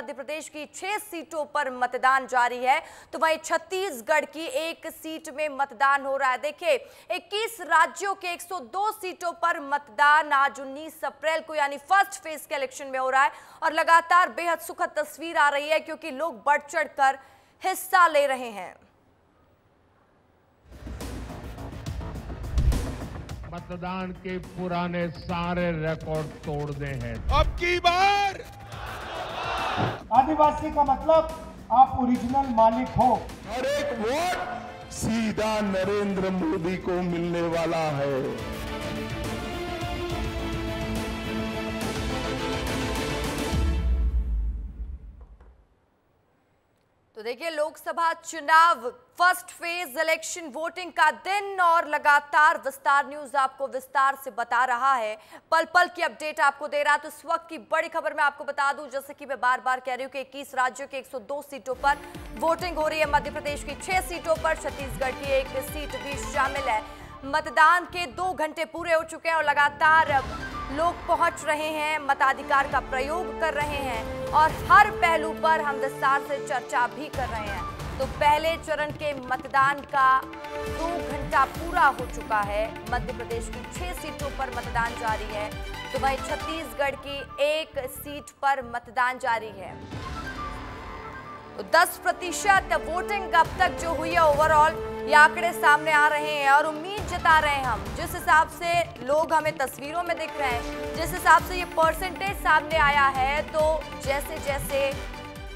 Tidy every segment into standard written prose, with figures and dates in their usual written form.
मध्य प्रदेश की 6 सीटों पर मतदान जारी है, तो वहीं छत्तीसगढ़ की 1 सीट में मतदान हो रहा है। देखिए, 21 राज्यों के 102 सीटों पर मतदान आज 19 अप्रैल को यानी फर्स्ट फेज के इलेक्शन में हो रहा है और लगातार बेहद सुखद तस्वीर आ रही है क्योंकि लोग बढ़ चढ़कर हिस्सा ले रहे हैं। मतदान के पुराने सारे रिकॉर्ड तोड़ने हैं। अब की बार आदिवासी का मतलब आप ओरिजिनल मालिक हो। हर एक वोट सीधा नरेंद्र मोदी को मिलने वाला है। तो देखिए, लोकसभा चुनाव फर्स्ट फेज इलेक्शन वोटिंग का दिन और लगातार विस्तार न्यूज आपको विस्तार से बता रहा है, पल पल की अपडेट आपको दे रहा है। तो इस वक्त की बड़ी खबर मैं आपको बता दूं, जैसे कि मैं बार बार कह रही हूं कि 21 राज्यों के 102 सीटों पर वोटिंग हो रही है। मध्य प्रदेश की 6 सीटों पर, छत्तीसगढ़ की 1 सीट भी शामिल है। मतदान के 2 घंटे पूरे हो चुके हैं और लगातार लोग पहुंच रहे हैं, मताधिकार का प्रयोग कर रहे हैं और हर पहलू पर हम विस्तार से चर्चा भी कर रहे हैं। तो पहले चरण के मतदान का 2 घंटा पूरा हो चुका है। मध्य प्रदेश की 6 सीटों पर मतदान जारी है, तो वहीं छत्तीसगढ़ की 1 सीट पर मतदान जारी है। तो 10% वोटिंग अब तक जो हुई है ओवरऑल, ये आंकड़े सामने आ रहे हैं और उम्मीद जता रहे हैं हम, जिस हिसाब से लोग हमें तस्वीरों में दिख रहे हैं, जिस हिसाब से ये परसेंटेज सामने आया है, तो जैसे जैसे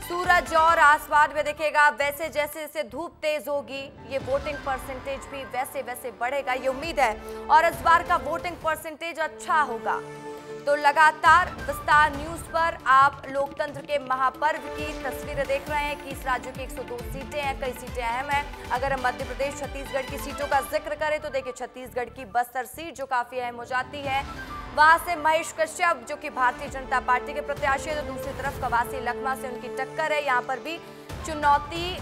सूरज और आसमान में दिखेगा, वैसे जैसे जैसे धूप तेज होगी, ये वोटिंग परसेंटेज भी वैसे वैसे बढ़ेगा, ये उम्मीद है। और इस बार का वोटिंग परसेंटेज अच्छा होगा। तो लगातार विस्तार न्यूज पर आप लोकतंत्र के महापर्व की तस्वीरें देख रहे हैं कि इस राज्य की 102 सीटें हैं, कई सीटें अहम हैं। अगर हम मध्य प्रदेश छत्तीसगढ़ की सीटों का जिक्र करें तो देखिए, छत्तीसगढ़ की बस्तर सीट जो काफी अहम हो जाती है, वहां से महेश कश्यप जो कि भारतीय जनता पार्टी के प्रत्याशी है, तो दूसरी तरफ कवासी लखमा से उनकी टक्कर है। यहाँ पर भी चुनौती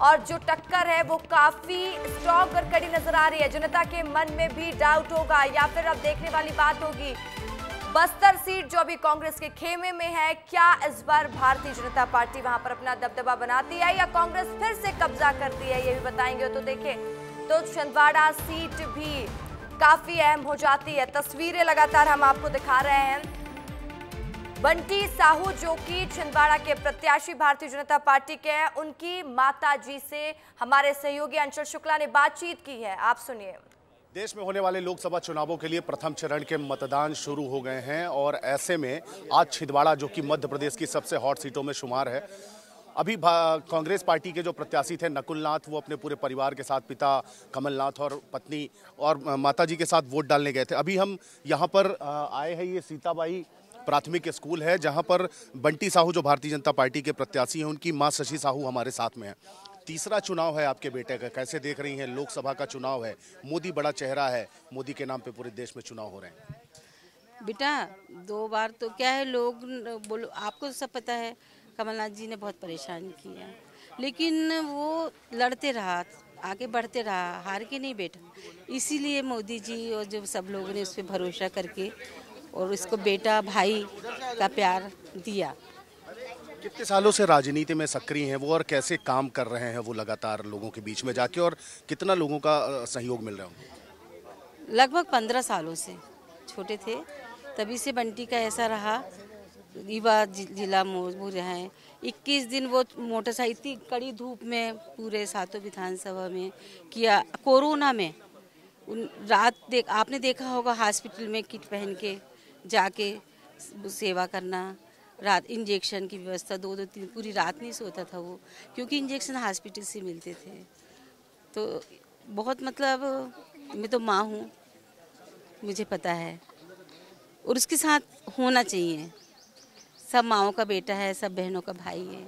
और जो टक्कर है वो काफी स्ट्रॉन्ग और कड़ी नजर आ रही है। जनता के मन में भी डाउट होगा या फिर अब देखने वाली बात होगी, बस्तर सीट जो अभी कांग्रेस के खेमे में है, क्या इस बार भारतीय जनता पार्टी वहां पर अपना दबदबा बनाती है या कांग्रेस फिर से कब्जा करती है, ये भी बताएंगे। तो देखिए, तो छिंदवाड़ा सीट भी काफी अहम हो जाती है। तस्वीरें लगातार हम आपको दिखा रहे हैं। बंटी साहू जो कि छिंदवाड़ा के प्रत्याशी भारतीय जनता पार्टी के हैं, उनकी माता जी से हमारे सहयोगी अंचल शुक्ला ने बातचीत की है, आप सुनिए। देश में होने वाले लोकसभा चुनावों के लिए प्रथम चरण के मतदान शुरू हो गए हैं और ऐसे में आज छिंदवाड़ा जो कि मध्य प्रदेश की सबसे हॉट सीटों में शुमार है, अभी कांग्रेस पार्टी के जो प्रत्याशी थे नकुलनाथ, वो अपने पूरे परिवार के साथ, पिता कमलनाथ और पत्नी और माताजी के साथ वोट डालने गए थे। अभी हम यहाँ पर आए हैं, ये सीताबाई प्राथमिक स्कूल है जहाँ पर बंटी साहू जो भारतीय जनता पार्टी के प्रत्याशी हैं, उनकी माँ शशि साहू हमारे साथ में है। तीसरा चुनाव है आपके बेटे का, कैसे देख रही हैं? लोकसभा का चुनाव है, मोदी बड़ा चेहरा है, मोदी के नाम पे पूरे देश में चुनाव हो रहे हैं। बेटा 2 बार तो क्या है, लोग बोलो, आपको सब पता है कमलनाथ जी ने बहुत परेशान किया, लेकिन वो लड़ते रहा, आगे बढ़ते रहा, हार के नहीं बैठा। इसीलिए मोदी जी और जो सब लोगों ने उस पर भरोसा करके और उसको बेटा भाई का प्यार दिया। कितने सालों से राजनीति में सक्रिय हैं वो और कैसे काम कर रहे हैं वो लगातार लोगों के बीच में जाके, और कितना लोगों का सहयोग मिल रहा है? लगभग 15 सालों से, छोटे थे तभी से बंटी का ऐसा रहा। रीवा जिला मजबूर है, 21 दिन वो मोटरसाइकिल इतनी कड़ी धूप में पूरे 7 विधानसभा में किया। कोरोना में रात आपने देखा होगा, हॉस्पिटल में किट पहन के जाके सेवा करना, रात इंजेक्शन की व्यवस्था, 2-2 3 पूरी रात नहीं सोता था वो, क्योंकि इंजेक्शन हॉस्पिटल से मिलते थे। तो बहुत मतलब, मैं तो माँ हूँ, मुझे पता है, और उसके साथ होना चाहिए। सब माँओं का बेटा है, सब बहनों का भाई है।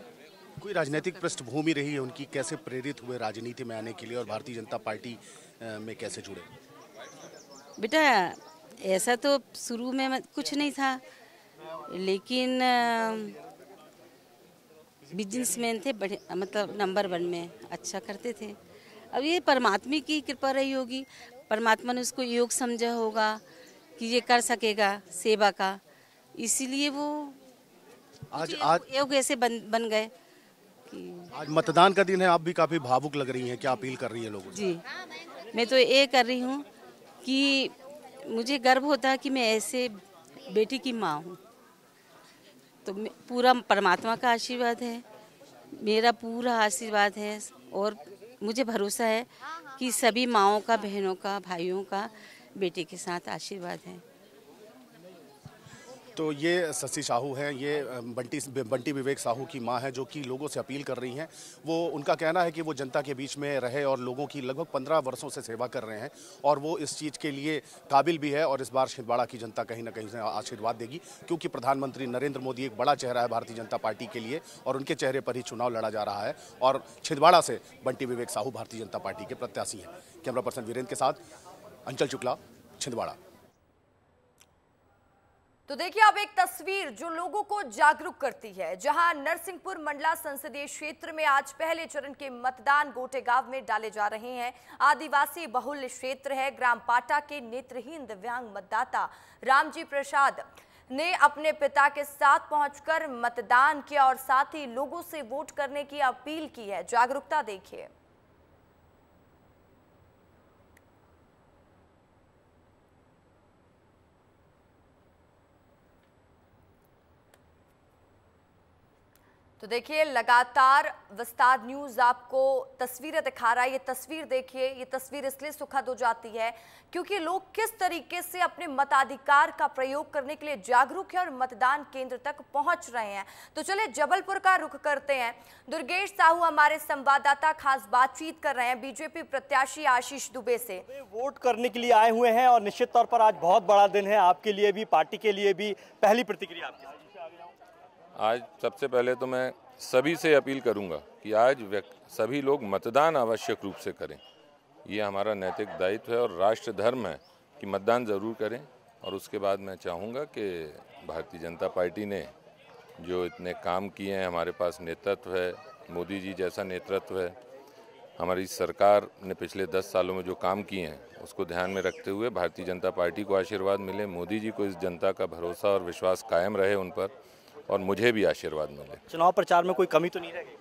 कोई राजनीतिक पृष्ठभूमि रही है उनकी? कैसे प्रेरित हुए राजनीति में आने के लिए और भारतीय जनता पार्टी में कैसे जुड़े? बेटा ऐसा तो शुरू में कुछ नहीं था, लेकिन बिजनेसमैन थे, बड़े मतलब नंबर 1 में अच्छा करते थे। अब ये परमात्मा की कृपा रही होगी, परमात्मा ने उसको योग समझा होगा कि ये कर सकेगा सेवा का, इसीलिए वो आज योग ऐसे बन गए कि आज मतदान का दिन है, आप भी काफी भावुक लग रही हैं, क्या अपील कर रही है लोगों से? जी, मैं तो ये कर रही हूँ कि मुझे गर्व होता है कि मैं ऐसे बेटी की माँ हूँ। तो पूरा परमात्मा का आशीर्वाद है, मेरा पूरा आशीर्वाद है और मुझे भरोसा है कि सभी माँओं का, बहनों का, भाइयों का बेटे के साथ आशीर्वाद है। तो ये शशि साहू हैं, ये बंटी विवेक साहू की मां है, जो कि लोगों से अपील कर रही हैं। वो उनका कहना है कि वो जनता के बीच में रहे और लोगों की लगभग 15 वर्षों से सेवा कर रहे हैं और वो इस चीज़ के लिए काबिल भी है और इस बार छिंदवाड़ा की जनता कहीं ना कहीं से आशीर्वाद देगी, क्योंकि प्रधानमंत्री नरेंद्र मोदी एक बड़ा चेहरा है भारतीय जनता पार्टी के लिए और उनके चेहरे पर ही चुनाव लड़ा जा रहा है और छिंदवाड़ा से बंटी विवेक साहू भारतीय जनता पार्टी के प्रत्याशी हैं। कैमरा पर्सन वीरेंद्र के साथ अंचल शुक्ला, छिंदवाड़ा। तो देखिए अब एक तस्वीर जो लोगों को जागरूक करती है, जहां नरसिंहपुर मंडला संसदीय क्षेत्र में आज पहले चरण के मतदान गोटेगांव में डाले जा रहे हैं। आदिवासी बहुल क्षेत्र है। ग्राम पाटा के नेत्रहीन दिव्यांग मतदाता रामजी प्रसाद ने अपने पिता के साथ पहुंचकर मतदान किया और साथ ही लोगों से वोट करने की अपील की है। जागरूकता देखिए। तो देखिए लगातार विस्तार न्यूज आपको तस्वीरें दिखा रहा है। ये तस्वीर देखिए, ये तस्वीर इसलिए सुखद हो जाती है क्योंकि लोग किस तरीके से अपने मताधिकार का प्रयोग करने के लिए जागरूक है और मतदान केंद्र तक पहुंच रहे हैं। तो चलिए जबलपुर का रुख करते हैं। दुर्गेश साहू हमारे संवाददाता खास बातचीत कर रहे हैं बीजेपी प्रत्याशी आशीष दुबे से। वोट करने के लिए आए हुए हैं और निश्चित तौर पर आज बहुत बड़ा दिन है आपके लिए भी, पार्टी के लिए भी। पहली प्रतिक्रिया आपकी? आज सबसे पहले तो मैं सभी से अपील करूंगा कि आज सभी लोग मतदान आवश्यक रूप से करें। ये हमारा नैतिक दायित्व है और राष्ट्र धर्म है कि मतदान ज़रूर करें। और उसके बाद मैं चाहूँगा कि भारतीय जनता पार्टी ने जो इतने काम किए हैं, हमारे पास नेतृत्व है, मोदी जी जैसा नेतृत्व है, हमारी सरकार ने पिछले 10 सालों में जो काम किए हैं उसको ध्यान में रखते हुए भारतीय जनता पार्टी को आशीर्वाद मिले, मोदी जी को इस जनता का भरोसा और विश्वास कायम रहे उन पर और मुझे भी आशीर्वाद मिले। चुनाव प्रचार में कोई कमी तो नहीं रहेगी?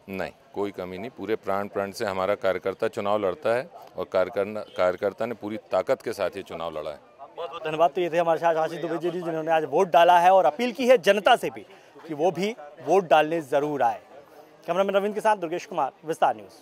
नहीं, कोई कमी नहीं। पूरे प्राण से हमारा कार्यकर्ता चुनाव लड़ता है और कार्यकर्ता ने पूरी ताकत के साथ ये चुनाव लड़ा है। बहुत बहुत धन्यवाद। तो ये थे हमारे साथ आशीष दुबे जी, जिन्होंने आज वोट डाला है और अपील की है जनता से भी कि वो भी वोट डालने जरूर आए। कैमरामैन रविंद्र के साथ दुर्गेश कुमार, विस्तार न्यूज।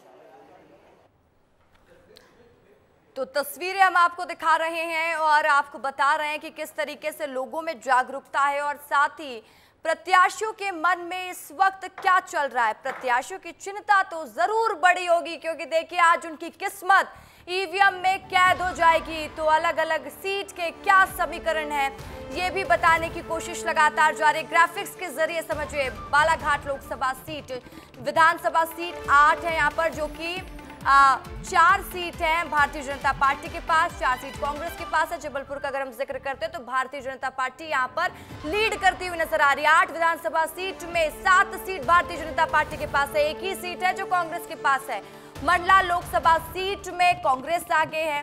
तो तस्वीरें हम आपको दिखा रहे हैं और आपको बता रहे हैं कि किस तरीके से लोगों में जागरूकता है और साथ ही प्रत्याशियों के मन में इस वक्त क्या चल रहा है। प्रत्याशियों की चिंता तो जरूर बड़ी होगी क्योंकि देखिए आज उनकी किस्मत ईवीएम में कैद हो जाएगी। तो अलग अलग सीट के क्या समीकरण है ये भी बताने की कोशिश लगातार जारी। ग्राफिक्स के जरिए समझिए, बालाघाट लोकसभा सीट, विधानसभा सीट 8 है यहाँ पर, जो कि 4 सीट हैं भारतीय जनता पार्टी के पास, 4 सीट कांग्रेस के पास है। जबलपुर का अगर हम जिक्र करते हैं तो भारतीय जनता पार्टी यहां पर लीड करती हुई नजर आ रही है। 8 विधानसभा सीट में 7 सीट भारतीय जनता पार्टी के पास है, 1 ही सीट है जो कांग्रेस के पास है। मंडला लोकसभा सीट में कांग्रेस आगे है।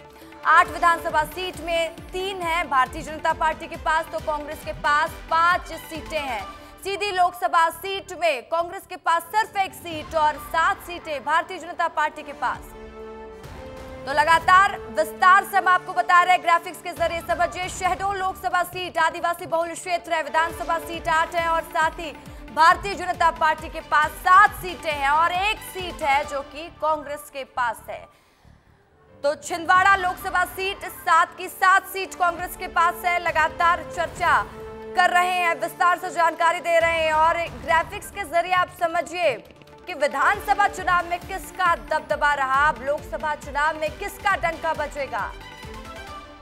8 विधानसभा सीट में 3 है भारतीय जनता पार्टी के पास, तो कांग्रेस के पास 5 सीटें हैं। सीधी लोकसभा सीट में कांग्रेस के पास सिर्फ 1 सीट और 7 सीटें भारतीय जनता पार्टी के पास। तो लगातार विस्तार से हम आपको बता रहे हैं ग्राफिक्स के जरिए समझिए। शहडोल लोकसभा सीट आदिवासी बहुल क्षेत्र है, विधानसभा सीट 8 है और साथ ही भारतीय जनता पार्टी के पास 7 सीटें हैं और 1 सीट है जो कि कांग्रेस के पास है। तो छिंदवाड़ा लोकसभा सीट 7 की 7 सीट कांग्रेस के पास है। लगातार चर्चा कर रहे हैं, विस्तार से जानकारी दे रहे हैं और ग्राफिक्स के जरिए आप समझिए कि विधानसभा चुनाव में किसका दबदबा रहा, अब लोकसभा चुनाव में किसका डंका बजेगा।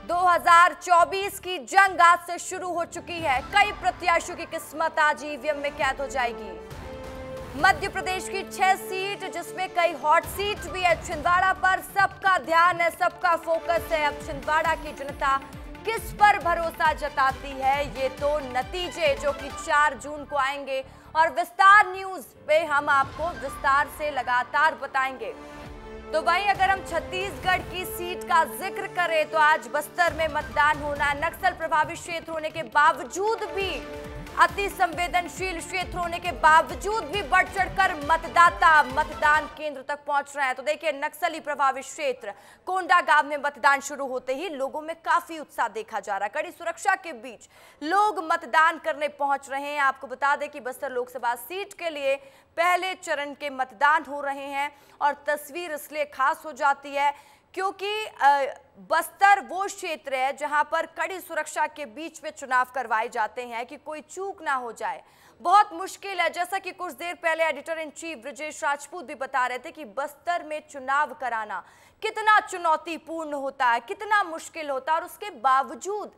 2024 की जंग आज से शुरू हो चुकी है। कई प्रत्याशियों की किस्मत आज ईवीएम में कैद हो जाएगी। मध्य प्रदेश की 6 सीट जिसमें कई हॉट सीट भी है। छिंदवाड़ा पर सबका ध्यान है, सबका फोकस है। अब छिंदवाड़ा की जनता किस पर भरोसा जताती है, ये तो नतीजे जो कि 4 जून को आएंगे और विस्तार न्यूज पे हम आपको विस्तार से लगातार बताएंगे। तो वहीं अगर हम छत्तीसगढ़ की सीट का जिक्र करें तो आज बस्तर में मतदान होना है। नक्सल प्रभावित क्षेत्र होने के बावजूद भी अति संवेदनशील क्षेत्र होने के बावजूद भी बढ़ चढ़कर मतदाता मतदान केंद्र तक पहुंच रहे हैं। तो देखिए, नक्सली प्रभावित क्षेत्र कोंडागांव में मतदान शुरू होते ही लोगों में काफी उत्साह देखा जा रहा है। कड़ी सुरक्षा के बीच लोग मतदान करने पहुंच रहे हैं। आपको बता दें कि बस्तर लोकसभा सीट के लिए पहले चरण के मतदान हो रहे हैं और तस्वीर इसलिए खास हो जाती है क्योंकि बस्तर वो क्षेत्र है जहां पर कड़ी सुरक्षा के बीच में चुनाव करवाए जाते हैं कि कोई चूक ना हो जाए। बहुत मुश्किल है, जैसा कि कुछ देर पहले editor in chief Brajesh Rajput भी बता रहे थे कि बस्तर में चुनाव कराना कितना चुनौतीपूर्ण होता है, कितना मुश्किल होता है, और उसके बावजूद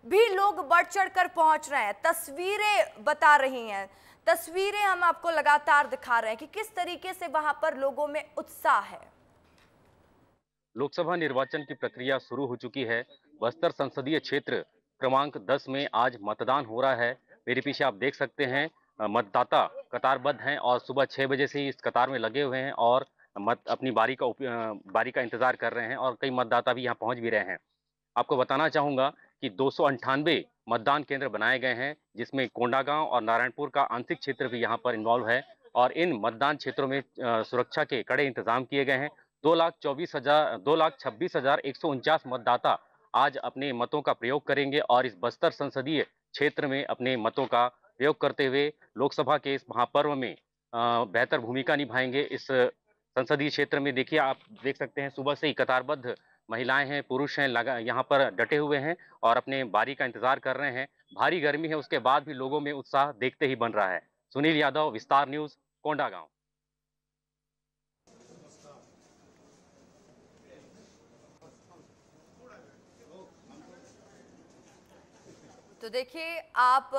भी लोग बढ़ चढ़ कर पहुंच रहे हैं। तस्वीरें बता रही हैं, तस्वीरें हम आपको लगातार दिखा रहे हैं कि किस तरीके से वहां पर लोगों में उत्साह है। लोकसभा निर्वाचन की प्रक्रिया शुरू हो चुकी है। बस्तर संसदीय क्षेत्र क्रमांक 10 में आज मतदान हो रहा है। मेरे पीछे आप देख सकते हैं मतदाता कतारबद्ध हैं और सुबह 6 बजे से ही इस कतार में लगे हुए हैं और अपनी बारी का इंतजार कर रहे हैं और कई मतदाता भी यहाँ पहुँच भी रहे हैं। आपको बताना चाहूँगा कि 298 मतदान केंद्र बनाए गए हैं, जिसमें कोंडागांव और नारायणपुर का आंशिक क्षेत्र भी यहाँ पर इन्वॉल्व है और इन मतदान क्षेत्रों में सुरक्षा के कड़े इंतजाम किए गए हैं। 2,26,149 मतदाता आज अपने मतों का प्रयोग करेंगे और इस बस्तर संसदीय क्षेत्र में अपने मतों का प्रयोग करते हुए लोकसभा के इस महापर्व में बेहतर भूमिका निभाएंगे। इस संसदीय क्षेत्र में देखिए, आप देख सकते हैं सुबह से ही कतारबद्ध महिलाएं हैं, पुरुष हैं, यहाँ पर डटे हुए हैं और अपने बारी का इंतजार कर रहे हैं। भारी गर्मी है, उसके बाद भी लोगों में उत्साह देखते ही बन रहा है। सुनील यादव, विस्तार न्यूज, कोंडागांव। तो देखिए, आप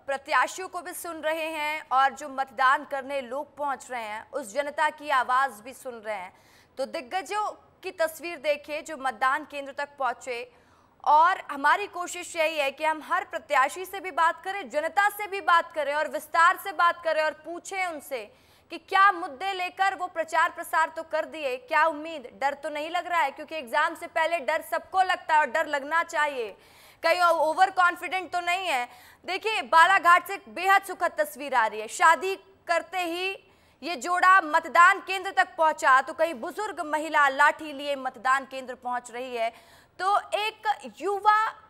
प्रत्याशियों को भी सुन रहे हैं और जो मतदान करने लोग पहुंच रहे हैं उस जनता की आवाज भी सुन रहे हैं। तो दिग्गजों की तस्वीर देखिए जो मतदान केंद्र तक पहुंचे, और हमारी कोशिश यही है कि हम हर प्रत्याशी से भी बात करें, जनता से भी बात करें और विस्तार से बात करें और पूछें उनसे कि क्या मुद्दे लेकर वो प्रचार प्रसार तो कर दिए, क्या उम्मीद, डर तो नहीं लग रहा है, क्योंकि एग्जाम से पहले डर सबको लगता है और डर लगना चाहिए, कहीं ओवर कॉन्फिडेंट तो नहीं है। देखिए, बालाघाट से बेहद सुखद तस्वीर आ रही है। शादी करते ही ये जोड़ा मतदान केंद्र तक पहुंचा तो कहीं बुजुर्ग महिला लाठी लिए मतदान केंद्र पहुंच रही है। तो एक युवा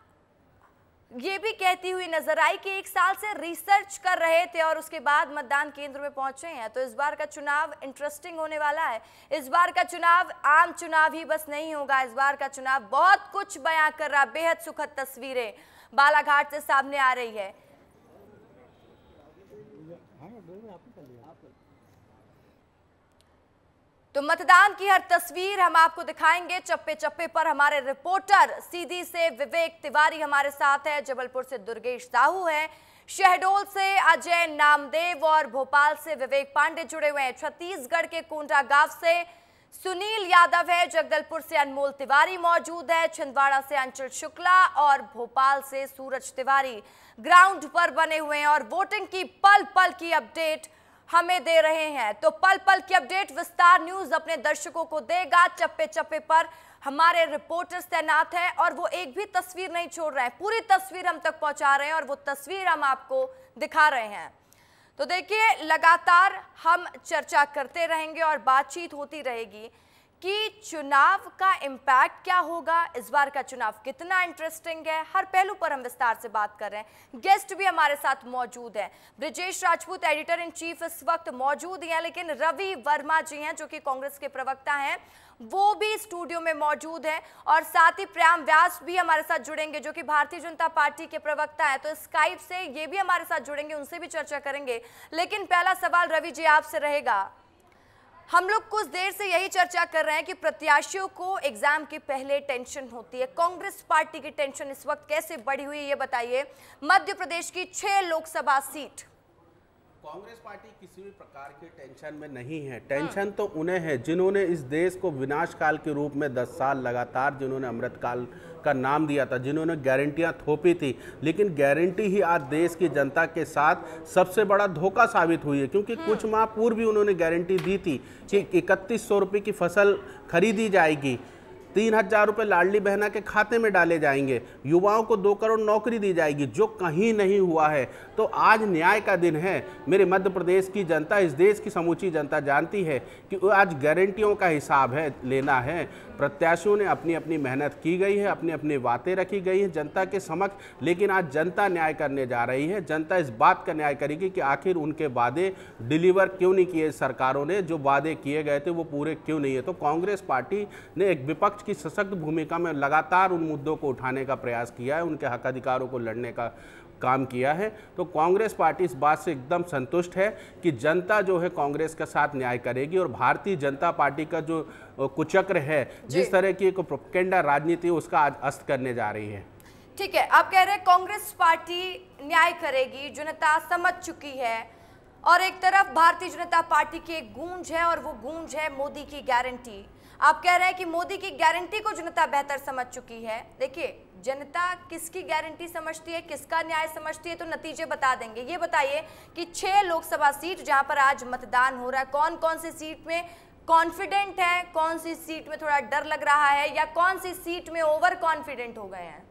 ये भी कहती हुई नजर आई कि 1 साल से रिसर्च कर रहे थे और उसके बाद मतदान केंद्र में पहुंचे हैं। तो इस बार का चुनाव इंटरेस्टिंग होने वाला है। इस बार का चुनाव आम चुनाव ही बस नहीं होगा, इस बार का चुनाव बहुत कुछ बयां कर रहा। बेहद सुखद तस्वीरें बालाघाट से सामने आ रही है। तो मतदान की हर तस्वीर हम आपको दिखाएंगे चप्पे चप्पे पर। हमारे रिपोर्टर सीधी से विवेक तिवारी हमारे साथ है, जबलपुर से दुर्गेश साहू है, शहडोल से अजय नामदेव और भोपाल से विवेक पांडे जुड़े हुए हैं। छत्तीसगढ़ के कोंडागांव से सुनील यादव है, जगदलपुर से अनमोल तिवारी मौजूद है, छिंदवाड़ा से अंचल शुक्ला और भोपाल से सूरज तिवारी ग्राउंड पर बने हुए हैं और वोटिंग की पल पल की अपडेट हमें दे रहे हैं। तो पल पल की अपडेट विस्तार न्यूज अपने दर्शकों को देगा। चप्पे चप्पे पर हमारे रिपोर्टर्स तैनात हैं और वो एक भी तस्वीर नहीं छोड़ रहे हैं, पूरी तस्वीर हम तक पहुंचा रहे हैं और वो तस्वीर हम आपको दिखा रहे हैं। तो देखिए, लगातार हम चर्चा करते रहेंगे और बातचीत होती रहेगी कि चुनाव का इम्पैक्ट क्या होगा, इस बार का चुनाव कितना इंटरेस्टिंग है। हर पहलू पर हम विस्तार से बात कर रहे हैं। गेस्ट भी हमारे साथ मौजूद हैं। Brajesh Rajput editor in chief इस वक्त मौजूद हैं, लेकिन रवि वर्मा जी हैं जो कि कांग्रेस के प्रवक्ता हैं, वो भी स्टूडियो में मौजूद हैं और साथ ही प्रियाम व्यास भी हमारे साथ जुड़ेंगे जो कि भारतीय जनता पार्टी के प्रवक्ता हैं। तो स्काइप से ये भी हमारे साथ जुड़ेंगे, उनसे भी चर्चा करेंगे। लेकिन पहला सवाल रवि जी आपसे रहेगा। हम लोग कुछ देर से यही चर्चा कर रहे हैं कि प्रत्याशियों को एग्जाम के पहले टेंशन होती है। कांग्रेस पार्टी की टेंशन इस वक्त कैसे बढ़ी हुई है ये बताइए। मध्य प्रदेश की 6 लोकसभा सीट, कांग्रेस पार्टी किसी भी प्रकार की टेंशन में नहीं है। टेंशन तो उन्हें है जिन्होंने इस देश को विनाश काल के रूप में 10 साल लगातार जिन्होंने अमृत काल का नाम दिया था, जिन्होंने गारंटियां थोपी थी, लेकिन गारंटी ही आज देश की जनता के साथ सबसे बड़ा धोखा साबित हुई है। क्योंकि कुछ माह पूर्व भी उन्होंने गारंटी दी थी कि 3100 रुपये की फसल खरीदी जाएगी, 3,000 रुपये लाडली बहना के खाते में डाले जाएंगे, युवाओं को 2 करोड़ नौकरी दी जाएगी, जो कहीं नहीं हुआ है। तो आज न्याय का दिन है। मेरे मध्य प्रदेश की जनता, इस देश की समूची जनता जानती है कि आज गारंटियों का हिसाब है, लेना है। प्रत्याशियों ने अपनी अपनी मेहनत की गई है, अपनी अपनी बातें रखी गई हैं जनता के समक्ष, लेकिन आज जनता न्याय करने जा रही है। जनता इस बात का न्याय करेगी कि आखिर उनके वादे डिलीवर क्यों नहीं किए सरकारों ने, जो वादे किए गए थे वो पूरे क्यों नहीं है। तो कांग्रेस पार्टी ने एक विपक्ष की सशक्त भूमिका में लगातार उन मुद्दों को उठाने का प्रयास किया है, उनके हक अधिकारों को लड़ने का काम किया है। तो कांग्रेस पार्टी इस बात से एकदम संतुष्ट है कि जनता जो है कांग्रेस के साथ न्याय करेगी, और भारतीय जनता पार्टी का जो कुचक्र है, जिस तरह की एक प्रोपेगेंडा राजनीति उसका आज अस्त करने जा रही है। ठीक है, आप कह रहे हैं कांग्रेस पार्टी न्याय करेगी, जनता समझ चुकी है, और एक तरफ भारतीय जनता पार्टी की एक गूंज है, और वो गूंज है मोदी की गारंटी। आप कह रहे हैं कि मोदी की गारंटी को जनता बेहतर समझ चुकी है। देखिए, जनता किसकी गारंटी समझती है, किसका न्याय समझती है, तो नतीजे बता देंगे। ये बताइए कि 6 लोकसभा सीट जहां पर आज मतदान हो रहा है, कौन कौन सी सीट में कॉन्फिडेंट है, कौन सी सीट में थोड़ा डर लग रहा है, या कौन सी सीट में ओवर कॉन्फिडेंट हो गए हैं?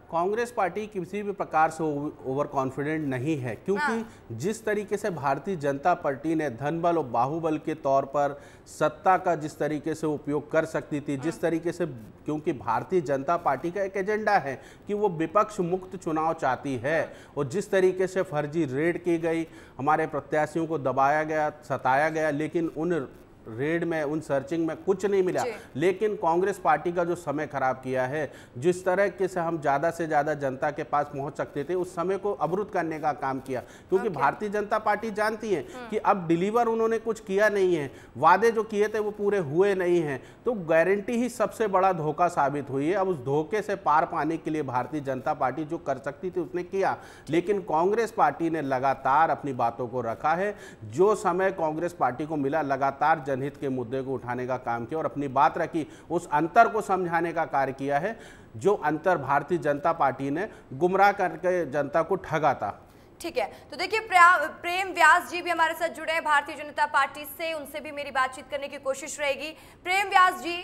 कांग्रेस पार्टी किसी भी प्रकार से ओवर कॉन्फिडेंट नहीं है, क्योंकि जिस तरीके से भारतीय जनता पार्टी ने धनबल और बाहुबल के तौर पर सत्ता का जिस तरीके से उपयोग कर सकती थी, जिस तरीके से, क्योंकि भारतीय जनता पार्टी का एक एजेंडा है कि वो विपक्ष मुक्त चुनाव चाहती है, और जिस तरीके से फर्जी रेड की गई, हमारे प्रत्याशियों को दबाया गया, सताया गया, लेकिन उन रेड में, उन सर्चिंग में कुछ नहीं मिला। लेकिन कांग्रेस पार्टी का जो समय खराब किया है, जिस तरह के से हम ज़्यादा से ज़्यादा जनता के पास पहुंच सकते थे, उस समय को अवरुद्ध करने का काम किया, क्योंकि भारतीय जनता पार्टी जानती है कि अब डिलीवर उन्होंने कुछ किया नहीं है, वादे जो किए थे वो पूरे हुए नहीं हैं। तो गारंटी ही सबसे बड़ा धोखा साबित हुई है। अब उस धोखे से पार पाने के लिए भारतीय जनता पार्टी जो कर सकती थी उसने किया, लेकिन कांग्रेस पार्टी ने लगातार अपनी बातों को रखा है। जो समय कांग्रेस पार्टी को मिला, लगातार जनहित के मुद्दे को उठाने का काम किया और अपनी बात रखी, उस अंतर को समझाने का कार्य किया है, जो अंतर भारतीय जनता पार्टी ने गुमराह करके जनता को ठगा था। ठीक है, तो देखिए प्रेम व्यास जी भी हमारे साथ जुड़े हैं भारतीय जनता पार्टी से, उनसे भी मेरी बातचीत करने की कोशिश रहेगी। प्रेम व्यास जी,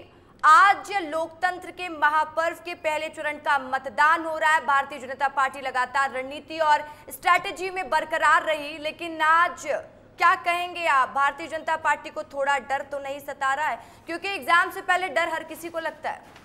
आज लोकतंत्र के महापर्व के पहले चरण का मतदान हो रहा है। भारतीय जनता पार्टी लगातार रणनीति और स्ट्रैटेजी में बरकरार रही, लेकिन आज क्या कहेंगे आप, भारतीय जनता पार्टी को थोड़ा डर तो नहीं सता रहा है? क्योंकि एग्जाम से पहले डर हर किसी को लगता है।